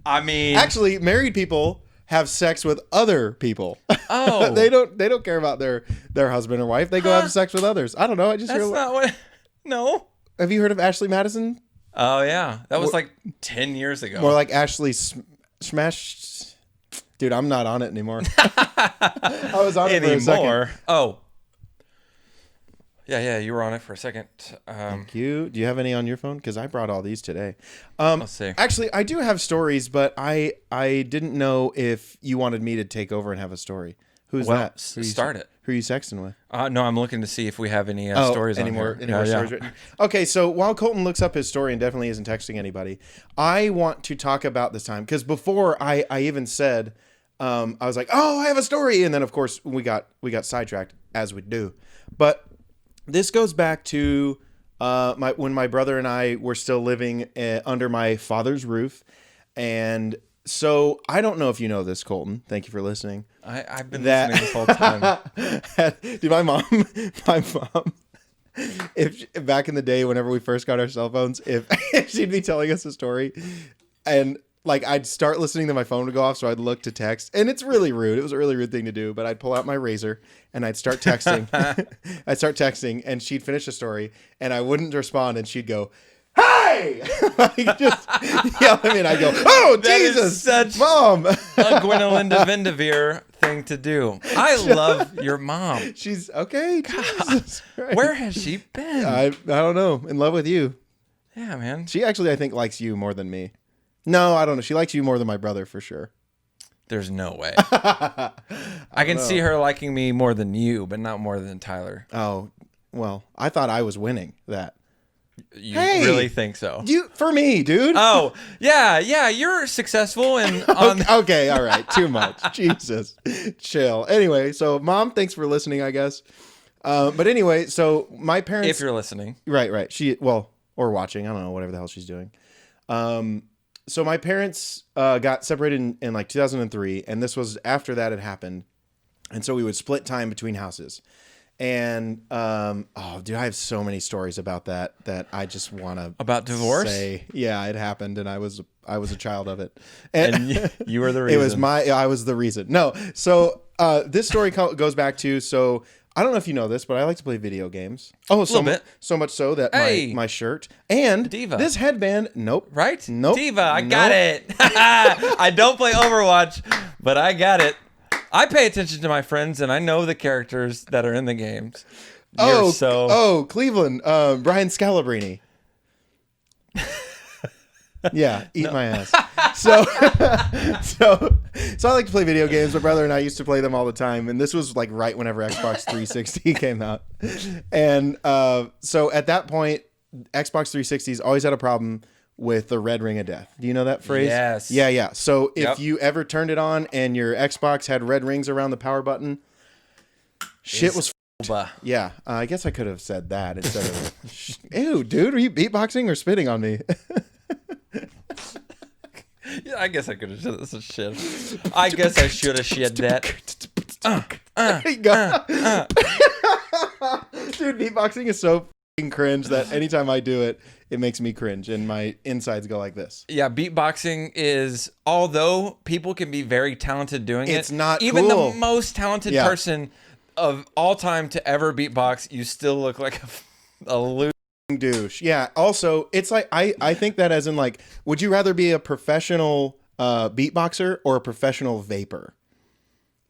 [SPEAKER 1] I mean,
[SPEAKER 2] actually, married people have sex with other people.
[SPEAKER 1] Oh,
[SPEAKER 2] they don't care about their husband or wife. They go have sex with others. I don't know. I just
[SPEAKER 1] that's
[SPEAKER 2] hear.
[SPEAKER 1] Not what. No.
[SPEAKER 2] Have you heard of Ashley Madison?
[SPEAKER 1] Oh yeah, that was like 10 years ago.
[SPEAKER 2] More like Ashley Smash. Dude, I'm not on it anymore. I was on it for a second.
[SPEAKER 1] Oh. Yeah, you were on it for a second.
[SPEAKER 2] Thank you. Do you have any on your phone? Because I brought all these today.
[SPEAKER 1] Let's see.
[SPEAKER 2] Actually, I do have stories, but I didn't know if you wanted me to take over and have a story. Who's that?
[SPEAKER 1] Start it.
[SPEAKER 2] Who are you sexting with?
[SPEAKER 1] No, I'm looking to see if we have any stories
[SPEAKER 2] any
[SPEAKER 1] on
[SPEAKER 2] more,
[SPEAKER 1] here.
[SPEAKER 2] any more stories written? Okay, so while Colton looks up his story and definitely isn't texting anybody, I want to talk about this time. Because before I even said, I was like, oh, I have a story. And then, of course, we got sidetracked, as we do. But this goes back to when my brother and I were still living under my father's roof. And so I don't know if you know this, Colton. Thank you for listening.
[SPEAKER 1] I've been listening this whole time.
[SPEAKER 2] Dude, my mom, if back in the day, whenever we first got our cell phones, if she'd be telling us a story and like I'd start listening to my phone would go off, so I'd look to text, and it's really rude. It was a really rude thing to do, but I'd pull out my razor and I'd start texting. And she'd finish a story, and I wouldn't respond, and she'd go, "Hey!" Like just yell at me, and I'd go, "Oh,
[SPEAKER 1] that
[SPEAKER 2] Jesus,
[SPEAKER 1] such
[SPEAKER 2] Mom!"
[SPEAKER 1] A Gwendolyn de Vendevere thing to do. I love your mom.
[SPEAKER 2] She's okay. Jesus Christ.
[SPEAKER 1] Where has she been?
[SPEAKER 2] I don't know. In love with you.
[SPEAKER 1] Yeah, man.
[SPEAKER 2] She actually, I think, likes you more than me. No, I don't know. She likes you more than my brother for sure.
[SPEAKER 1] There's no way. I can see her liking me more than you, but not more than Tyler.
[SPEAKER 2] Oh, well, I thought I was winning that.
[SPEAKER 1] You really think so?
[SPEAKER 2] For me, dude.
[SPEAKER 1] Oh, yeah, you're successful and on.
[SPEAKER 2] Okay, all right, too much. Jesus, chill. Anyway, so Mom, thanks for listening, I guess. But anyway, so my parents.
[SPEAKER 1] If you're listening,
[SPEAKER 2] right. Or watching. I don't know, whatever the hell she's doing. So my parents got separated in like 2003, and this was after that had happened, and so we would split time between houses. And dude, I have so many stories about that I just want to
[SPEAKER 1] about divorce.
[SPEAKER 2] Yeah, it happened, and I was a child of it,
[SPEAKER 1] and you were the reason.
[SPEAKER 2] I was the reason. No, so this story goes back to I don't know if you know this, but I like to play video games. Oh, so much so that my shirt and
[SPEAKER 1] Diva.
[SPEAKER 2] This headband. Nope.
[SPEAKER 1] Right?
[SPEAKER 2] Nope.
[SPEAKER 1] Diva. I got it. I don't play Overwatch, but I got it. I pay attention to my friends, and I know the characters that are in the games.
[SPEAKER 2] Cleveland. Brian Scalabrine. Yeah, my ass. So I like to play video games. My brother and I used to play them all the time, and this was like right whenever Xbox 360 came out. And so at that point, Xbox 360s always had a problem with the red ring of death. Do you know that phrase?
[SPEAKER 1] Yes.
[SPEAKER 2] Yeah. So if you ever turned it on and your Xbox had red rings around the power button, shit was yeah. I guess I could have said that instead of ew, dude, are you beatboxing or spitting on me?
[SPEAKER 1] Yeah, I guess I could have said this is shit. I guess I should have shed that.
[SPEAKER 2] Dude, beatboxing is so cringe that anytime I do it, it makes me cringe and my insides go like this.
[SPEAKER 1] Yeah, beatboxing is, although people can be very talented doing
[SPEAKER 2] it's not
[SPEAKER 1] even
[SPEAKER 2] cool.
[SPEAKER 1] the most talented person of all time to ever beatbox, you still look like a loser.
[SPEAKER 2] Douche. Yeah. Also, it's like I think that as in like, would you rather be a professional beatboxer or a professional vapor?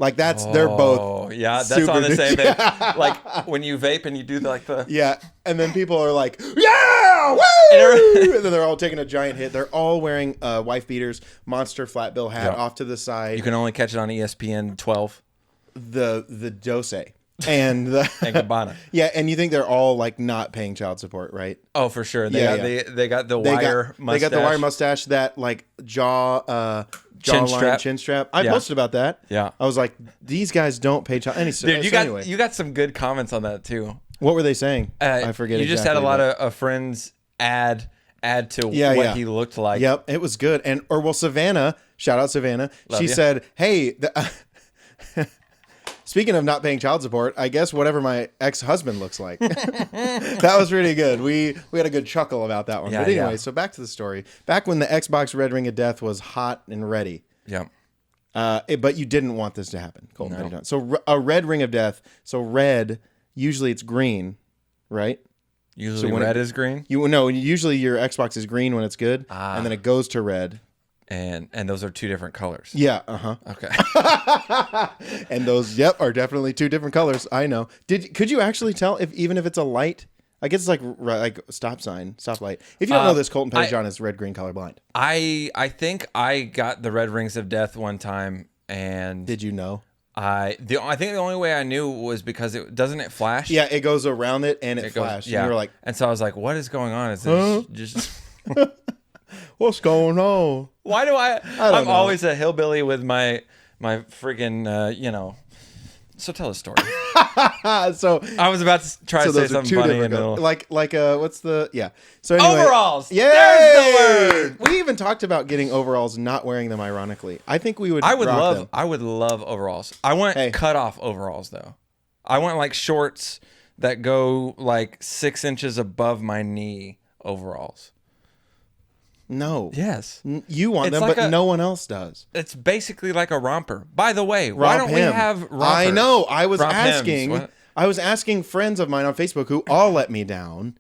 [SPEAKER 2] Like they're both.
[SPEAKER 1] Yeah, that's on the same thing. Like when you vape and you do
[SPEAKER 2] yeah, and then people are like, yeah, woo! And then they're all taking a giant hit. They're all wearing wife beaters, monster flat bill hat off to the side.
[SPEAKER 1] You can only catch it on ESPN 12.
[SPEAKER 2] The Dose. And
[SPEAKER 1] and Cabana.
[SPEAKER 2] Yeah, and you think they're all like not paying child support, right?
[SPEAKER 1] Oh, for sure. They got the wire mustache.
[SPEAKER 2] They got the wire mustache, that like chin strap. I posted about that.
[SPEAKER 1] Yeah.
[SPEAKER 2] I was like, these guys don't pay child.
[SPEAKER 1] Dude, you got some good comments on that too.
[SPEAKER 2] What were they saying? I forget.
[SPEAKER 1] You just had a lot of friends add to what he looked like.
[SPEAKER 2] Yep, it was good. Savannah, shout out Savannah. She said, "Hey, speaking of not paying child support, I guess whatever my ex-husband looks like." That was really good. We had a good chuckle about that one.
[SPEAKER 1] Yeah,
[SPEAKER 2] but anyway, so back to the story. Back when the Xbox Red Ring of Death was hot and ready.
[SPEAKER 1] Yeah.
[SPEAKER 2] But you didn't want this to happen, Colton. No. So a red ring of death. So red, usually it's green, right?
[SPEAKER 1] Usually red is green?
[SPEAKER 2] Usually your Xbox is green when it's good, and then it goes to red.
[SPEAKER 1] And those are two different colors.
[SPEAKER 2] Yeah,
[SPEAKER 1] Okay.
[SPEAKER 2] And those, are definitely two different colors. I know. Could you actually tell even if it's a light? I guess it's like stop sign, stoplight. If you don't know this, Colton Pettyjohn is red, green, colorblind.
[SPEAKER 1] I think I got the red rings of death one time, and
[SPEAKER 2] did you know?
[SPEAKER 1] I think the only way I knew was because doesn't it flash?
[SPEAKER 2] Yeah, it goes around it and it flashed.
[SPEAKER 1] Yeah,
[SPEAKER 2] and you were like,
[SPEAKER 1] and so I was like, what is going on? Is this just
[SPEAKER 2] what's going on?
[SPEAKER 1] Why do I'm know. Always a hillbilly with my friggin', So tell a story.
[SPEAKER 2] So
[SPEAKER 1] I was about to try to say something funny in the middle.
[SPEAKER 2] What's the So anyway,
[SPEAKER 1] overalls.
[SPEAKER 2] Yay! There's the word. We even talked about getting overalls, not wearing them. Ironically, I think we would. I would
[SPEAKER 1] love overalls. I want cut off overalls though. I want like shorts that go like 6 inches above my knee overalls.
[SPEAKER 2] No.
[SPEAKER 1] Yes.
[SPEAKER 2] You want them, but no one else does.
[SPEAKER 1] It's basically like a romper. By the way, why don't we have rompers?
[SPEAKER 2] I know. I was asking friends of mine on Facebook who all let me down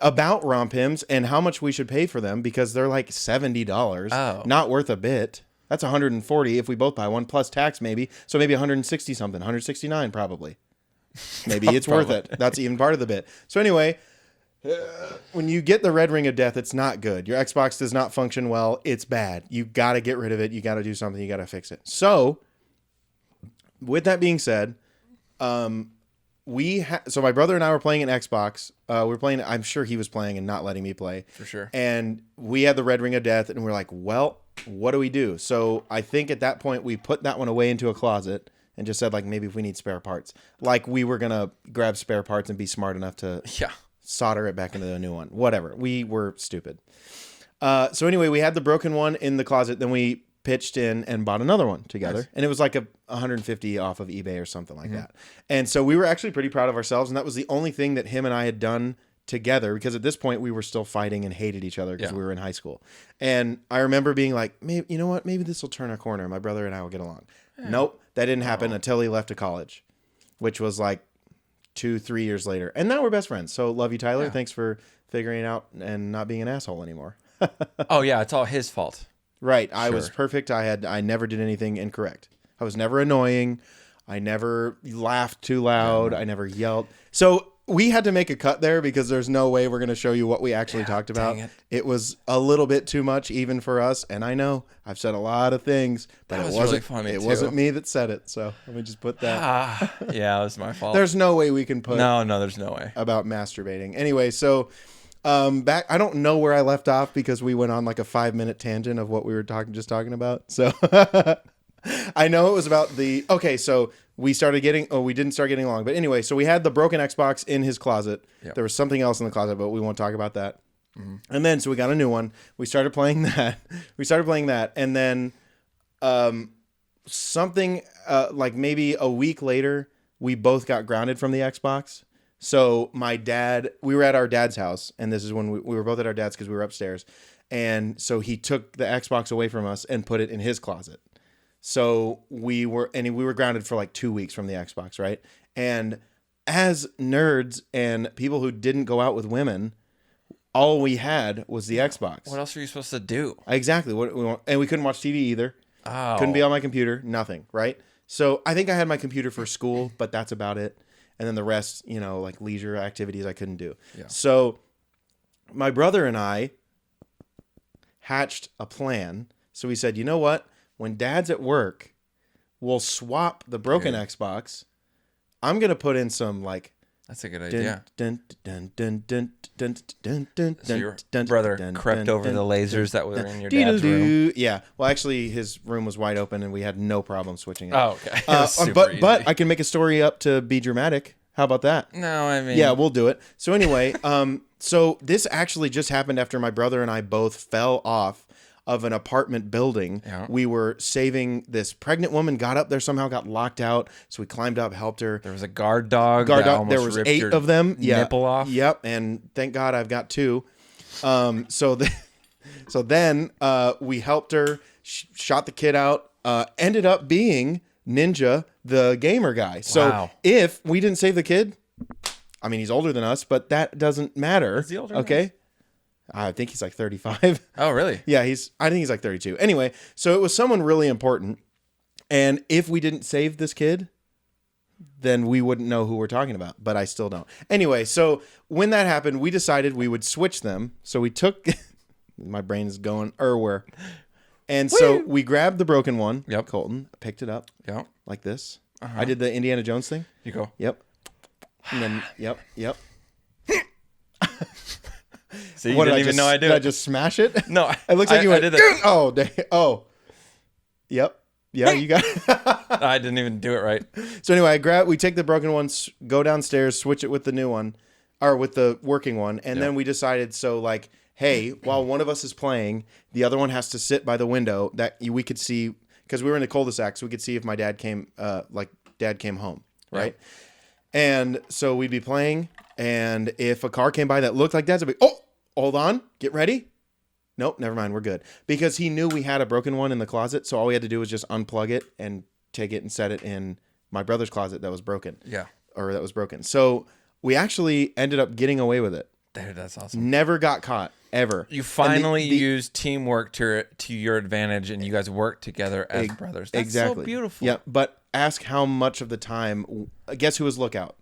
[SPEAKER 2] about romp hymns and how much we should pay for them because they're like $70.
[SPEAKER 1] Oh.
[SPEAKER 2] Not worth a bit. That's $140 if we both buy one plus tax maybe. So maybe 160 something, 169 probably. Maybe it's worth it. That's even part of the bit. So anyway, when you get the red ring of death, it's not good. Your Xbox does not function well. It's bad. You got to get rid of it. You got to do something. You got to fix it. So, with that being said, so my brother and I were playing an Xbox. We were playing. I'm sure he was playing and not letting me play
[SPEAKER 1] for sure.
[SPEAKER 2] And we had the red ring of death, and we're like, well, what do we do? So I think at that point we put that one away into a closet and just said like maybe if we need spare parts, like we were gonna grab spare parts and be smart enough to solder it back into a new one. Whatever. We were stupid. So anyway, we had the broken one in the closet. Then we pitched in and bought another one together. Nice. And it was like a $150 off of eBay or something like that. And so we were actually pretty proud of ourselves. And that was the only thing that him and I had done together because at this point we were still fighting and hated each other because we were in high school. And I remember being like, maybe, you know what? Maybe this will turn a corner. My brother and I will get along. Nope. That didn't happen until he left to college, which was like 2-3 years later. And now we're best friends. So love you, Tyler. Thanks for figuring it out and not being an asshole anymore.
[SPEAKER 1] Oh yeah. It's all his fault.
[SPEAKER 2] Right. I was perfect. I never did anything incorrect. I was never annoying. I never laughed too loud. I never yelled. So we had to make a cut there because there's no way we're going to show you what we actually talked about. It was a little bit too much even for us. And I know I've said a lot of things, but it wasn't me that said it. So let me just put that.
[SPEAKER 1] Yeah, it was my fault.
[SPEAKER 2] There's no way we can put.
[SPEAKER 1] No, there's no way.
[SPEAKER 2] About masturbating. Anyway, so back. I don't know where I left off because we went on like a 5-minute tangent of what we were talking about. So I know it was about so we didn't start getting along. But anyway, so we had the broken Xbox in his closet. Yep. There was something else in the closet, but we won't talk about that. Mm-hmm. And then, so we got a new one. We started playing that. And then something like maybe a week later, we both got grounded from the Xbox. So we were at our dad's house, and this is when we were both at our dad's because we were upstairs. And so he took the Xbox away from us and put it in his closet. So we were grounded for like 2 weeks from the Xbox, right? And as nerds and people who didn't go out with women, all we had was the Xbox.
[SPEAKER 1] What else were you supposed to do?
[SPEAKER 2] Exactly. And we couldn't watch TV either.
[SPEAKER 1] Oh.
[SPEAKER 2] Couldn't be on my computer. Nothing, right? So I think I had my computer for school, but that's about it. And then the rest, like leisure activities I couldn't do.
[SPEAKER 1] Yeah.
[SPEAKER 2] So my brother and I hatched a plan. So we said, you know what? When Dad's at work, we'll swap the broken Xbox. I'm going to put in some like...
[SPEAKER 1] That's a good idea.
[SPEAKER 2] So
[SPEAKER 1] your brother crept over the lasers that were in your dad's room?
[SPEAKER 2] Yeah. Well, actually, his room was wide open, and we had no problem switching it.
[SPEAKER 1] Oh, okay.
[SPEAKER 2] But I can make a story up to be dramatic. How about that?
[SPEAKER 1] No, I mean...
[SPEAKER 2] Yeah, we'll do it. So anyway, so this actually just happened after my brother and I both fell off of an apartment building.
[SPEAKER 1] Yeah.
[SPEAKER 2] We were saving this pregnant woman, got up there, somehow got locked out. So we climbed up, helped her.
[SPEAKER 1] There was a guard dog.
[SPEAKER 2] There was 8 of them.
[SPEAKER 1] Nipple off.
[SPEAKER 2] Yep. And thank God I've got 2. So then we helped her, shot the kid out, ended up being Ninja, the gamer guy. So if we didn't save the kid, I mean, he's older than us, but that doesn't matter.
[SPEAKER 1] Is he older
[SPEAKER 2] okay.
[SPEAKER 1] than us?
[SPEAKER 2] I think he's like 35.
[SPEAKER 1] Oh, really?
[SPEAKER 2] Yeah, I think he's like 32. Anyway, so it was someone really important. And if we didn't save this kid, then we wouldn't know who we're talking about. But I still don't. Anyway, so when that happened, we decided we would switch them. So we took... My brain is going where. And so we grabbed the broken one.
[SPEAKER 1] Yep.
[SPEAKER 2] Colton picked it up.
[SPEAKER 1] Yep.
[SPEAKER 2] Like this. I did the Indiana Jones thing.
[SPEAKER 1] You go.
[SPEAKER 2] Yep. And then, yep.
[SPEAKER 1] So you didn't even know I did
[SPEAKER 2] it. Did I just smash it? No. It looks like you went, I did it. Oh. Yep. Yeah, you got it.
[SPEAKER 1] I didn't even do it right.
[SPEAKER 2] So anyway, we take the broken one, go downstairs, switch it with the new one, or with the working one. And then we decided, hey, while one of us is playing, the other one has to sit by the window that we could see, because we were in a cul-de-sac, so we could see if my dad came, Dad came home, right? Yeah. And so we'd be playing, and if a car came by that looked like Dad's, I'd be, oh, hold on, get ready. Nope, never mind, we're good. Because he knew we had a broken one in the closet, so all we had to do was just unplug it and take it and set it in my brother's closet that was broken.
[SPEAKER 1] Yeah.
[SPEAKER 2] Or that was broken. So we actually ended up getting away with it.
[SPEAKER 1] Dude, that's awesome.
[SPEAKER 2] Never got caught, ever.
[SPEAKER 1] You finally used teamwork to your advantage, and you guys worked together as brothers. That's
[SPEAKER 2] exactly.
[SPEAKER 1] So beautiful.
[SPEAKER 2] Yeah, but ask how much of the time, guess who was lookout?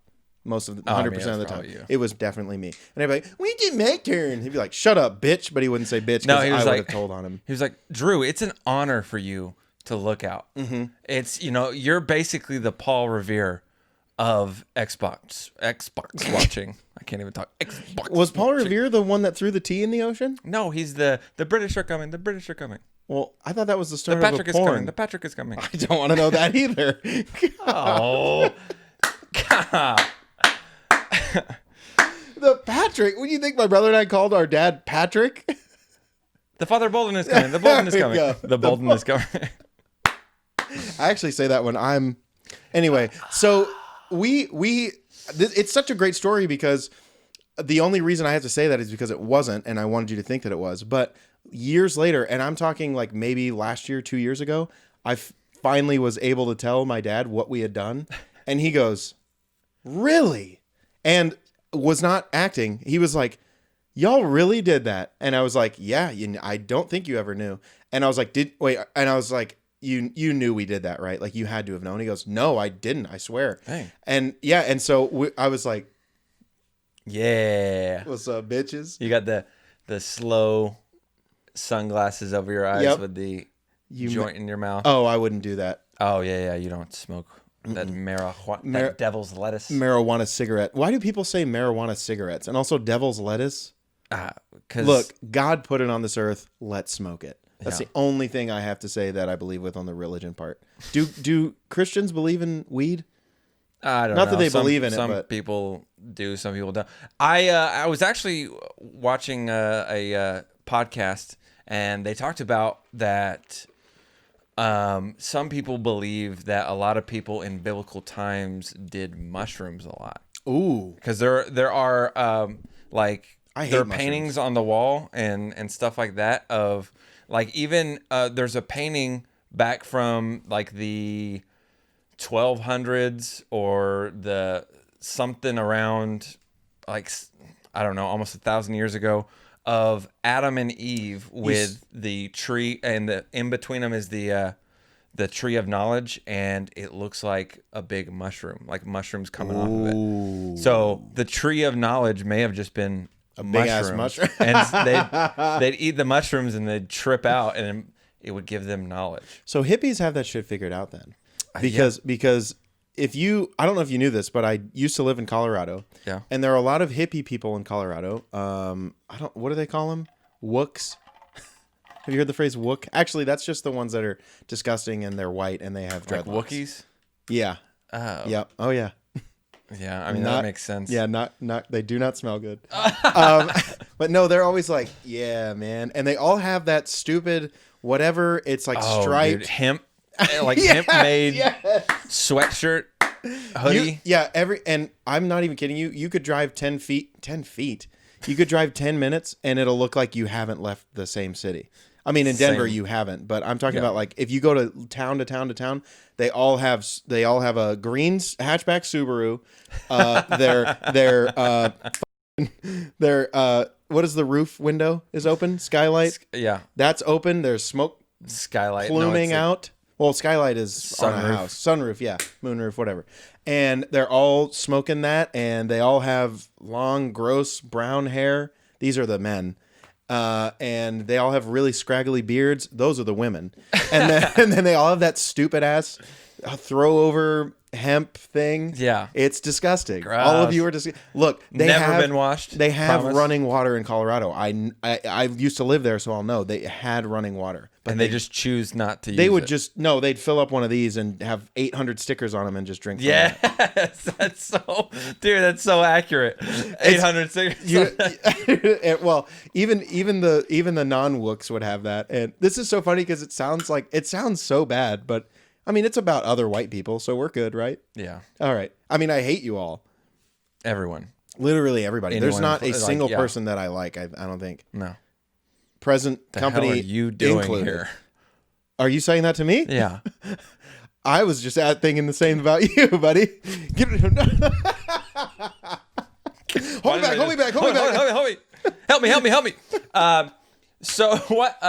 [SPEAKER 2] Most of the 100% of the time. It was definitely me. And I'd be like, we did make turn. He'd be like, shut up, bitch. But he wouldn't say bitch because I would have told on him.
[SPEAKER 1] He was like, Drew, it's an honor for you to look out. Mm-hmm. It's, you're basically the Paul Revere of Xbox watching. I can't even talk. Xbox.
[SPEAKER 2] Was Paul Revere the one that threw the tea in the ocean?
[SPEAKER 1] No, he's the British are coming. The British are coming.
[SPEAKER 2] Well, I thought that was the start
[SPEAKER 1] of
[SPEAKER 2] a porn.
[SPEAKER 1] The Patrick is coming.
[SPEAKER 2] I don't want to know that either.
[SPEAKER 1] Oh, God.
[SPEAKER 2] The Patrick. What do you think my brother and I called our dad Patrick?
[SPEAKER 1] The Father Bolden is coming. The Bolden is coming. The Bolden is coming.
[SPEAKER 2] I actually say that when I'm... Anyway, so it's such a great story because the only reason I have to say that is because it wasn't, and I wanted you to think that it was. But years later, and I'm talking like maybe last year, 2 years ago, I finally was able to tell my dad what we had done. And he goes, really? And was not acting. He was like, y'all really did that? And I was like, yeah, I don't think you ever knew. And I was like, and I was like, you knew we did that, right? Like you had to have known. He goes, no, I didn't. I swear. Dang. And yeah. And so I was like,
[SPEAKER 1] yeah.
[SPEAKER 2] What's up, bitches?
[SPEAKER 1] You got the slow sunglasses over your eyes with the joint in your mouth.
[SPEAKER 2] Oh, I wouldn't do that.
[SPEAKER 1] Oh yeah. You don't smoke. That that devil's lettuce.
[SPEAKER 2] Marijuana cigarette. Why do people say marijuana cigarettes? And also devil's lettuce? Look, God put it on this earth. Let's smoke it. That's the only thing I have to say that I believe with on the religion part. Do Christians believe in weed?
[SPEAKER 1] I don't know.
[SPEAKER 2] Not that they believe in it,
[SPEAKER 1] some
[SPEAKER 2] but
[SPEAKER 1] people do. Some people don't. I was actually watching a podcast, and they talked about that. Some people believe that a lot of people in biblical times did mushrooms a lot.
[SPEAKER 2] Ooh,
[SPEAKER 1] because there are like
[SPEAKER 2] I hate
[SPEAKER 1] there are
[SPEAKER 2] mushrooms.
[SPEAKER 1] paintings on the wall and stuff like that of like even there's a painting back from like the 1200s or the something around like I don't know, almost 1,000 years ago, of Adam and Eve with the tree, and the in between them is the tree of knowledge, and it looks like a big mushroom, like mushrooms coming off of it. So the tree of knowledge may have just been
[SPEAKER 2] a big ass mushroom,
[SPEAKER 1] and they'd eat the mushrooms and they'd trip out, and it would give them knowledge.
[SPEAKER 2] So hippies have that shit figured out then, because if you, I don't know if you knew this, but I used to live in Colorado.
[SPEAKER 1] Yeah.
[SPEAKER 2] And there are a lot of hippie people in Colorado. What do they call them? Wooks. Have you heard the phrase wook? Actually, that's just the ones that are disgusting and they're white and they have dreadlocks.
[SPEAKER 1] Like Wookiees?
[SPEAKER 2] Yeah.
[SPEAKER 1] Oh.
[SPEAKER 2] Yep. Oh yeah.
[SPEAKER 1] Yeah, I mean, that makes sense.
[SPEAKER 2] Yeah, not they do not smell good. But no, they're always like, yeah, man. And they all have that stupid whatever, it's like striped.
[SPEAKER 1] Dude, hemp. Like hemp made sweatshirt, hoodie.
[SPEAKER 2] And I'm not even kidding you. You could drive 10 feet. You could drive 10 minutes and it'll look like you haven't left the same city. I mean, in Denver you haven't, but I'm talking about like if you go to town to town, they all have a green hatchback Subaru. Their what is the roof window is open? Skylight.
[SPEAKER 1] Yeah,
[SPEAKER 2] that's open. There's smoke
[SPEAKER 1] skylight
[SPEAKER 2] pluming out. Well, skylight is on a house. Sunroof, yeah. Moonroof, whatever. And they're all smoking that, and they all have long, gross brown hair. These are the men. And they all have really scraggly beards. Those are the women. And then they all have that stupid ass throw over hemp thing.
[SPEAKER 1] Yeah.
[SPEAKER 2] It's disgusting.
[SPEAKER 1] Gross.
[SPEAKER 2] All of you are disgusting. Look, they
[SPEAKER 1] never been washed.
[SPEAKER 2] They have
[SPEAKER 1] promise.
[SPEAKER 2] running water in Colorado. I used to live there, so I'll know. They had running water.
[SPEAKER 1] But and they just choose not to use it.
[SPEAKER 2] They would they'd fill up one of these and have 800 stickers on them and just drink from
[SPEAKER 1] yes, that's so accurate. 800 stickers.
[SPEAKER 2] Well, even the non-wooks would have that. And this is so funny because it sounds so bad, but I mean, it's about other white people, so we're good, right?
[SPEAKER 1] Yeah.
[SPEAKER 2] All right. I mean, I hate you all.
[SPEAKER 1] Everyone.
[SPEAKER 2] Literally everybody. There's not a single person that I like, I don't think.
[SPEAKER 1] No.
[SPEAKER 2] Present company
[SPEAKER 1] hell are you doing
[SPEAKER 2] included.
[SPEAKER 1] Here?
[SPEAKER 2] Are you saying that to me?
[SPEAKER 1] Yeah.
[SPEAKER 2] I was just thinking the same about you, buddy. Hold me back.
[SPEAKER 1] Help me. So what,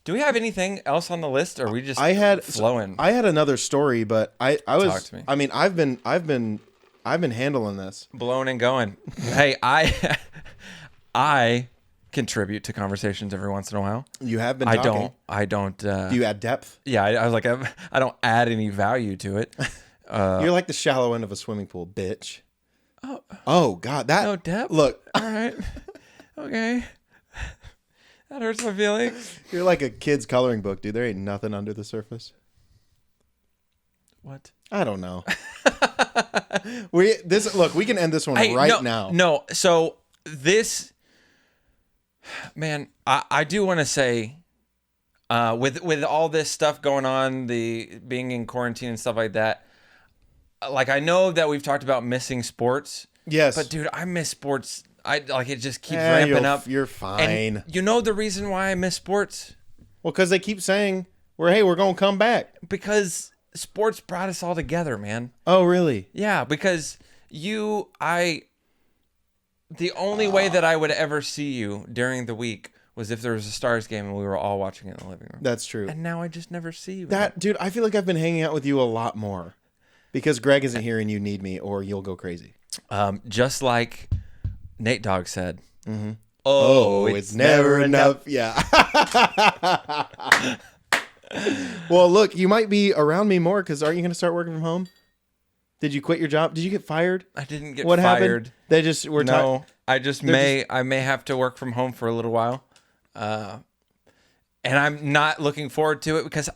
[SPEAKER 1] do we have anything else on the list, or are we just flowing?
[SPEAKER 2] I had another story, but I was.
[SPEAKER 1] Talk to me.
[SPEAKER 2] I mean, I've been handling this.
[SPEAKER 1] Blowing and going. Hey, I contribute to conversations every once in a while.
[SPEAKER 2] You have been talking.
[SPEAKER 1] I don't.
[SPEAKER 2] Do you add depth?
[SPEAKER 1] Yeah, I was like, I don't add any value to it.
[SPEAKER 2] You're like the shallow end of a swimming pool, bitch. Oh God, that
[SPEAKER 1] no depth.
[SPEAKER 2] Look,
[SPEAKER 1] all right, okay. That hurts my feelings.
[SPEAKER 2] You're like a kid's coloring book, dude. There ain't nothing under the surface.
[SPEAKER 1] What?
[SPEAKER 2] I don't know. We can end this one now.
[SPEAKER 1] No, so this, man, I do want to say, with all this stuff going on, the being in quarantine and stuff like that, like I know that we've talked about missing sports.
[SPEAKER 2] Yes.
[SPEAKER 1] But dude, I miss sports. It just keeps ramping up.
[SPEAKER 2] You're fine.
[SPEAKER 1] And you know the reason why I miss sports?
[SPEAKER 2] Well, because they keep saying we're gonna come back.
[SPEAKER 1] Because sports brought us all together, man.
[SPEAKER 2] Oh, really?
[SPEAKER 1] Yeah, because the only way that I would ever see you during the week was if there was a Stars game and we were all watching it in the living room.
[SPEAKER 2] That's true.
[SPEAKER 1] And now I just never see you.
[SPEAKER 2] Dude, I feel like I've been hanging out with you a lot more because Greg isn't here and you need me or you'll go crazy.
[SPEAKER 1] Just like Nate Dogg said.
[SPEAKER 2] Mm-hmm. Oh, it's never enough. Yeah. Well, look, you might be around me more because aren't you going to start working from home? Did you quit your job? Did you get fired?
[SPEAKER 1] I didn't get
[SPEAKER 2] what
[SPEAKER 1] fired.
[SPEAKER 2] Happened? They just were
[SPEAKER 1] no. I may have to work from home for a little while, and I'm not looking forward to it because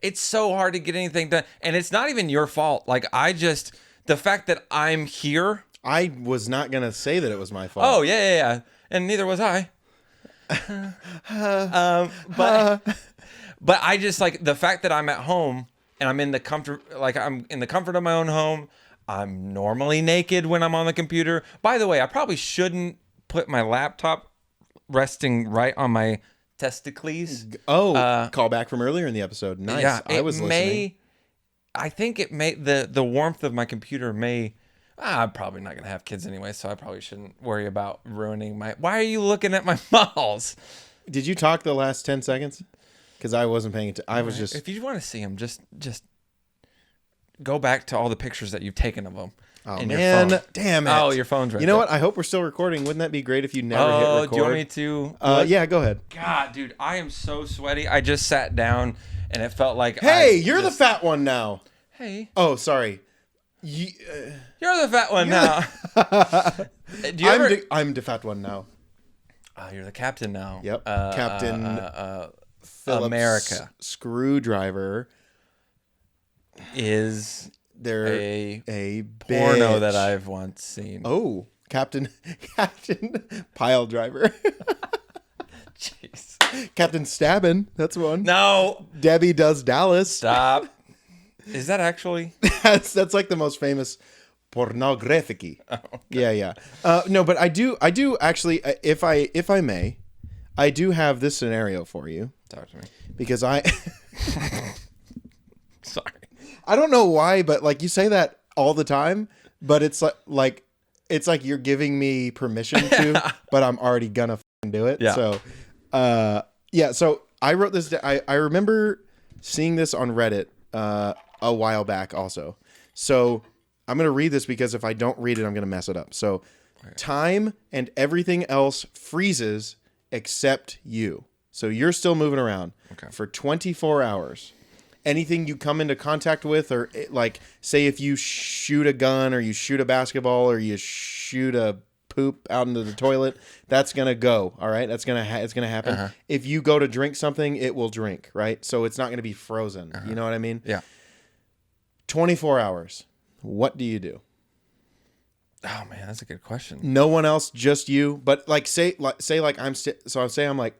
[SPEAKER 1] it's so hard to get anything done, and it's not even your fault. Like the fact that I'm here.
[SPEAKER 2] I was not going to say that it was my fault.
[SPEAKER 1] Oh, yeah. And neither was I. But I just like the fact that I'm at home and I'm in the comfort of my own home. I'm normally naked when I'm on the computer. By the way, I probably shouldn't put my laptop resting right on my testicles.
[SPEAKER 2] Oh, call back from earlier in the episode. Nice.
[SPEAKER 1] Yeah,
[SPEAKER 2] I was listening.
[SPEAKER 1] I think it may the warmth of my computer may. I'm probably not gonna have kids anyway, so I probably shouldn't worry about ruining my. Why are you looking at my balls?
[SPEAKER 2] Did you talk the last 10 seconds? Because I wasn't paying attention. I was just.
[SPEAKER 1] If you want to see them, just go back to all the pictures that you've taken of them.
[SPEAKER 2] Oh,
[SPEAKER 1] in
[SPEAKER 2] man.
[SPEAKER 1] Your phone.
[SPEAKER 2] Damn it.
[SPEAKER 1] Oh, your phone's right
[SPEAKER 2] You know
[SPEAKER 1] there.
[SPEAKER 2] what? I hope we're still recording. Wouldn't that be great if you never hit record?
[SPEAKER 1] Do you want me to?
[SPEAKER 2] Yeah, go ahead.
[SPEAKER 1] God, dude, I am so sweaty. I just sat down and it felt like.
[SPEAKER 2] Hey, you're the fat one now.
[SPEAKER 1] Hey.
[SPEAKER 2] Oh, sorry.
[SPEAKER 1] You're the fat one now. Do you
[SPEAKER 2] I'm the fat one now.
[SPEAKER 1] Oh, you're the captain now.
[SPEAKER 2] Yep. Captain Phillips
[SPEAKER 1] America.
[SPEAKER 2] Screwdriver
[SPEAKER 1] is
[SPEAKER 2] a
[SPEAKER 1] porno
[SPEAKER 2] bitch.
[SPEAKER 1] that I've once seen.
[SPEAKER 2] Oh, Captain Pile Driver.
[SPEAKER 1] Jeez.
[SPEAKER 2] Captain Stabbin. That's one.
[SPEAKER 1] No.
[SPEAKER 2] Debbie Does Dallas.
[SPEAKER 1] Stop. Is that actually?
[SPEAKER 2] That's like the most famous pornographic.
[SPEAKER 1] Oh, okay.
[SPEAKER 2] Yeah. No, but I do actually, if I may, I do have this scenario for you.
[SPEAKER 1] Talk to me.
[SPEAKER 2] Because I
[SPEAKER 1] Sorry.
[SPEAKER 2] I don't know why, but like you say that all the time, but it's like it's like you're giving me permission to, but I'm already gonna do it.
[SPEAKER 1] Yeah.
[SPEAKER 2] So, so I wrote this. I remember seeing this on Reddit a while back also. So I'm going to read this because if I don't read it, I'm going to mess it up. So time and everything else freezes except you. So you're still moving around for 24 hours. Anything you come into contact with, or like say if you shoot a gun or you shoot a basketball or you shoot a poop out into the toilet, that's going to go. All right. It's going to happen. Uh-huh. If you go to drink something, it will drink. Right. So it's not going to be frozen. Uh-huh. You know what I mean?
[SPEAKER 1] Yeah.
[SPEAKER 2] 24 hours. What do you do?
[SPEAKER 1] Oh man, that's a good question.
[SPEAKER 2] No one else, just you. But like say I'm I'm like,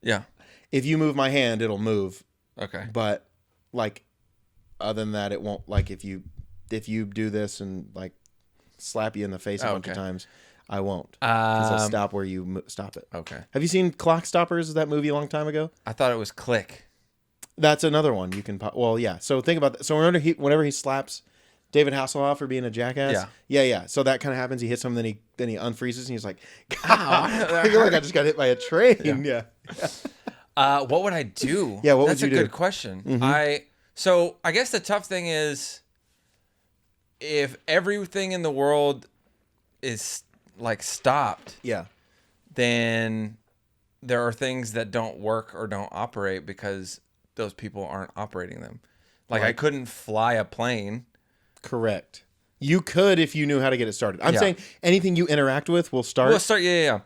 [SPEAKER 1] yeah.
[SPEAKER 2] If you move my hand, it'll move.
[SPEAKER 1] Okay.
[SPEAKER 2] But like, other than that, it won't. Like if you do this and like slap you in the face a bunch of times, I won't. Because I'll stop where you stop it.
[SPEAKER 1] Okay.
[SPEAKER 2] Have you seen Clock Stoppers? That movie a long time ago.
[SPEAKER 1] I thought it was Click.
[SPEAKER 2] That's another one you can. Well, yeah. So think about that. So whenever he slaps David Hasselhoff for being a jackass. Yeah. So that kind of happens. He hits him, then he unfreezes, and he's like, "I feel like I just got hit by a train." Yeah.
[SPEAKER 1] What would I do?
[SPEAKER 2] Yeah. What would you do?
[SPEAKER 1] That's a good question.
[SPEAKER 2] Mm-hmm.
[SPEAKER 1] So I guess the tough thing is, if everything in the world is like stopped, then there are things that don't work or don't operate because those people aren't operating them. Like I couldn't fly a plane.
[SPEAKER 2] Correct. You could if you knew how to get it started. I'm saying anything you interact with will start.
[SPEAKER 1] We'll start, yeah.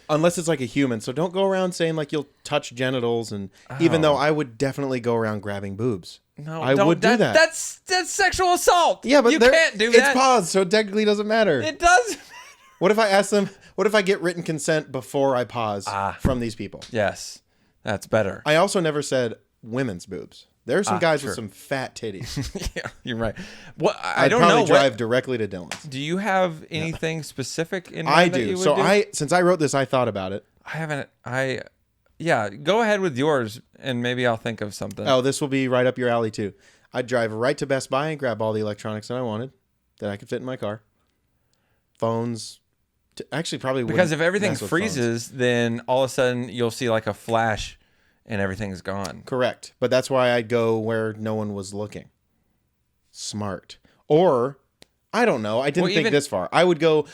[SPEAKER 2] Unless it's like a human. So don't go around saying like you'll touch genitals, and even though I would definitely go around grabbing boobs.
[SPEAKER 1] No,
[SPEAKER 2] I would do that.
[SPEAKER 1] That's sexual assault.
[SPEAKER 2] Yeah, but
[SPEAKER 1] you can't do that.
[SPEAKER 2] It's paused, so it technically doesn't matter.
[SPEAKER 1] It does.
[SPEAKER 2] What if I ask them? What if I get written consent before I pause from these people?
[SPEAKER 1] Yes, that's better.
[SPEAKER 2] I also never said women's boobs. There are some guys with some fat titties.
[SPEAKER 1] Yeah, you're right. Well,
[SPEAKER 2] I don't know. I'd probably drive directly to Dylan's.
[SPEAKER 1] Do you have anything specific in mind?
[SPEAKER 2] I do. Since I wrote this, I thought about it.
[SPEAKER 1] I haven't. Go ahead with yours, and maybe I'll think of something.
[SPEAKER 2] Oh, this will be right up your alley too. I'd drive right to Best Buy and grab all the electronics that I wanted, that I could fit in my car. Phones. Actually, probably
[SPEAKER 1] because if everything freezes, then all of a sudden you'll see like a flash. And everyth's gone.
[SPEAKER 2] Correct. But that's why I'd go where no one was looking. Smart. Or, I don't know. I didn't think this far. I would go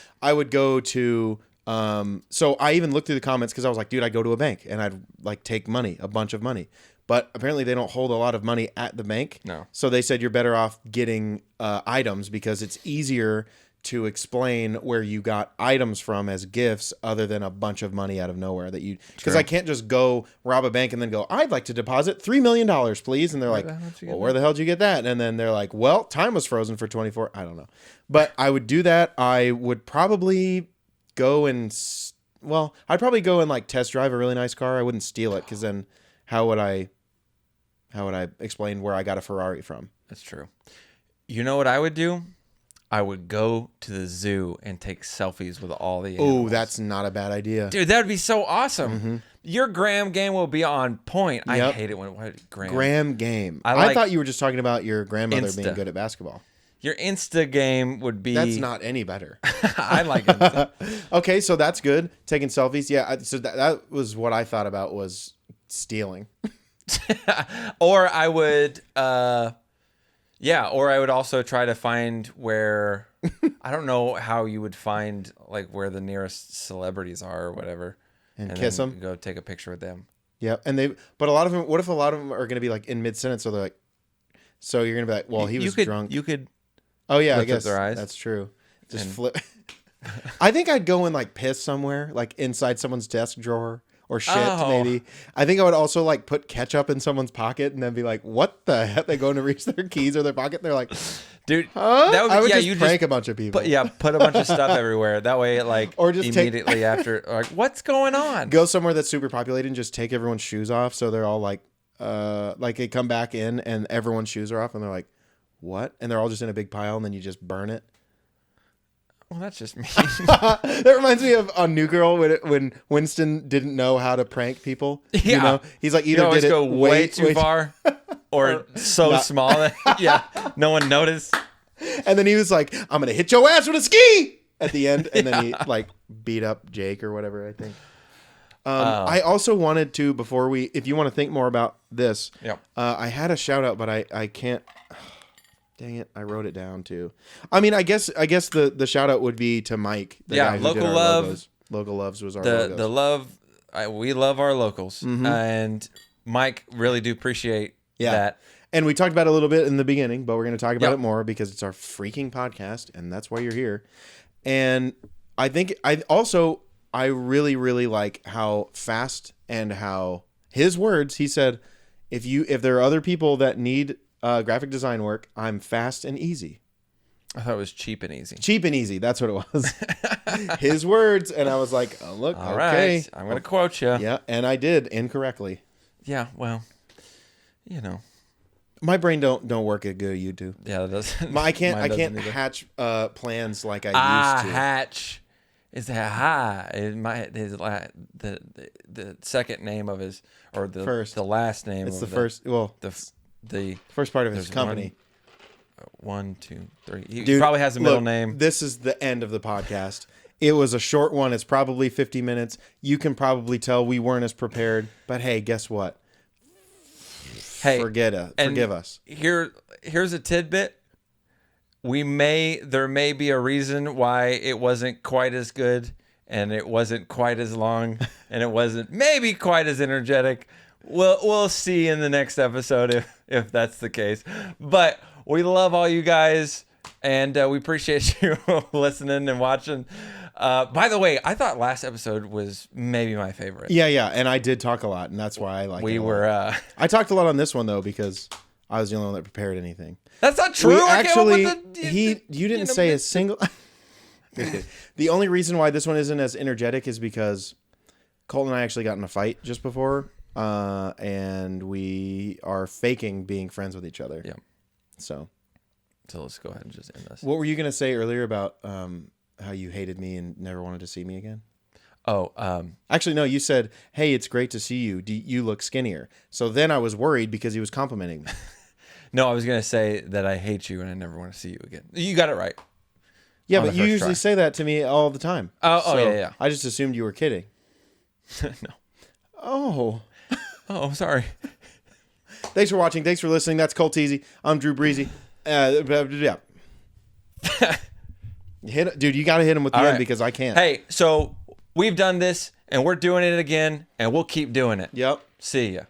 [SPEAKER 2] to, so I even looked through the comments because I was like, dude, I'd go to a bank and I'd like take money, a bunch of money. But apparently they don't hold a lot of money at the bank.
[SPEAKER 1] No.
[SPEAKER 2] So they said you're better off getting items because it's easier to explain where you got items from as gifts other than a bunch of money out of nowhere that you, because I can't just go rob a bank and then go, I'd like to deposit $3 million, please. And they're like, well, where the hell did you get that? And then they're like, well, time was frozen for 24. I don't know. But I would do that. I would probably go and, I'd probably go and like test drive a really nice car. I wouldn't steal it because then how would I explain where I got a Ferrari from?
[SPEAKER 1] That's true. You know what I would do? I would go to the zoo and take selfies with all the animals.
[SPEAKER 2] Oh, that's not a bad idea.
[SPEAKER 1] Dude, that would be so awesome. Your Graham game will be on point. I
[SPEAKER 2] Yep.
[SPEAKER 1] hate it when Graham.
[SPEAKER 2] Graham game.
[SPEAKER 1] I
[SPEAKER 2] I
[SPEAKER 1] like
[SPEAKER 2] thought you were just talking about your grandmother
[SPEAKER 1] Insta.
[SPEAKER 2] being good at basketball.
[SPEAKER 1] Your Insta game would be...
[SPEAKER 2] That's not any better.
[SPEAKER 1] I like Insta.
[SPEAKER 2] Okay, so that's good. Taking selfies. Yeah, so that was what I thought about was stealing.
[SPEAKER 1] Or I would... or I would also try to find where... I don't know how you would find like where the nearest celebrities are or whatever.
[SPEAKER 2] And kiss
[SPEAKER 1] then
[SPEAKER 2] them.
[SPEAKER 1] Go take a picture with them.
[SPEAKER 2] Yeah, but a lot of them, what if a lot of them are going to be like in mid-sentence, so they're like, so you're going to be like, well, he was drunk.
[SPEAKER 1] You could...
[SPEAKER 2] Oh yeah, I
[SPEAKER 1] lift up
[SPEAKER 2] guess
[SPEAKER 1] their eyes.
[SPEAKER 2] that's true. Just flip. I think I'd go and like piss somewhere, like inside someone's desk drawer or shit. Maybe. I think I would also like put ketchup in someone's pocket and then be like, "What the heck?" They go to reach their keys or their pocket. And they're like,
[SPEAKER 1] dude,
[SPEAKER 2] huh?
[SPEAKER 1] that would,
[SPEAKER 2] I would
[SPEAKER 1] yeah,
[SPEAKER 2] just
[SPEAKER 1] you
[SPEAKER 2] prank a bunch of people.
[SPEAKER 1] Put a bunch of stuff everywhere. That way, it like
[SPEAKER 2] Or just
[SPEAKER 1] immediately after, like, what's going on?
[SPEAKER 2] Go somewhere that's super populated and just take everyone's shoes off, so they're all like they come back in and everyone's shoes are off, and they're like, what? And they're all just in a big pile, and then you just burn it.
[SPEAKER 1] Well, that's just mean.
[SPEAKER 2] That reminds me of on New Girl when Winston didn't know how to prank people.
[SPEAKER 1] Yeah.
[SPEAKER 2] You know? He's like, either
[SPEAKER 1] always
[SPEAKER 2] did it
[SPEAKER 1] go way too far or so
[SPEAKER 2] not.
[SPEAKER 1] small that no one noticed.
[SPEAKER 2] And then he was like, I'm going to hit your ass with a ski at the end. And then he like beat up Jake or whatever, I think. I also wanted to, before if you want to think more about this, I had a shout out, but I can't. Dang it! I wrote it down too. I mean, I guess the shout out would be to Mike. The guy who
[SPEAKER 1] Local
[SPEAKER 2] did our
[SPEAKER 1] love.
[SPEAKER 2] logos. Local loves was our logos.
[SPEAKER 1] The love. We love our locals, and Mike really do appreciate that.
[SPEAKER 2] And we talked about it a little bit in the beginning, but we're going to talk about it more because it's our freaking podcast, and that's why you're here. And I think I really, really like how fast and how his words. He said, if there are other people that need graphic design work, I'm fast and easy.
[SPEAKER 1] I thought it was cheap and easy.
[SPEAKER 2] Cheap and easy. That's what it was. His words. And I was like, oh, look,
[SPEAKER 1] all
[SPEAKER 2] okay.
[SPEAKER 1] right. I'm going to quote you.
[SPEAKER 2] Yeah. And I did incorrectly.
[SPEAKER 1] Yeah. Well, you know.
[SPEAKER 2] My brain don't work as good as you do.
[SPEAKER 1] Yeah, that doesn't.
[SPEAKER 2] I can't hatch plans like I used to.
[SPEAKER 1] Hatch. Is that the second name of his or the
[SPEAKER 2] first.
[SPEAKER 1] The last name?
[SPEAKER 2] It's
[SPEAKER 1] of
[SPEAKER 2] the first. Well,
[SPEAKER 1] the
[SPEAKER 2] first part of his company.
[SPEAKER 1] 1, 2, 3. He probably has a middle name.
[SPEAKER 2] This is the end of the podcast. It was a short one. It's probably 50 minutes. You can probably tell we weren't as prepared. But hey, guess what?
[SPEAKER 1] Hey,
[SPEAKER 2] forgive us.
[SPEAKER 1] Here's a tidbit. There may be a reason why it wasn't quite as good, and it wasn't quite as long, and it wasn't maybe quite as energetic. We'll see in the next episode if that's the case. But we love all you guys, and we appreciate you listening and watching. By the way, I thought last episode was maybe my favorite.
[SPEAKER 2] Yeah, and I did talk a lot, and that's why I like it. I talked a lot on this one though because I was the only one that prepared anything.
[SPEAKER 1] That's not true.
[SPEAKER 2] You didn't say a single. The only reason why this one isn't as energetic is because Colton and I actually got in a fight just before, and we are faking being friends with each other.
[SPEAKER 1] Yeah.
[SPEAKER 2] So
[SPEAKER 1] let's go ahead and just end this.
[SPEAKER 2] What were you gonna say earlier about how you hated me and never wanted to see me again?
[SPEAKER 1] Oh,
[SPEAKER 2] actually, no. You said, "Hey, it's great to see you. You look skinnier." So then I was worried because he was complimenting me.
[SPEAKER 1] No, I was gonna say that I hate you and I never want to see you again. You got it right.
[SPEAKER 2] Yeah, but you usually say that to me all the time.
[SPEAKER 1] Oh, yeah.
[SPEAKER 2] I just assumed you were kidding.
[SPEAKER 1] No. Oh, sorry.
[SPEAKER 2] Thanks for watching. Thanks for listening. That's Colt Easy. I'm Drew Breezy. Yeah. Dude, you got to hit him with the end because I can't.
[SPEAKER 1] Hey, so we've done this and we're doing it again and we'll keep doing it.
[SPEAKER 2] Yep.
[SPEAKER 1] See ya.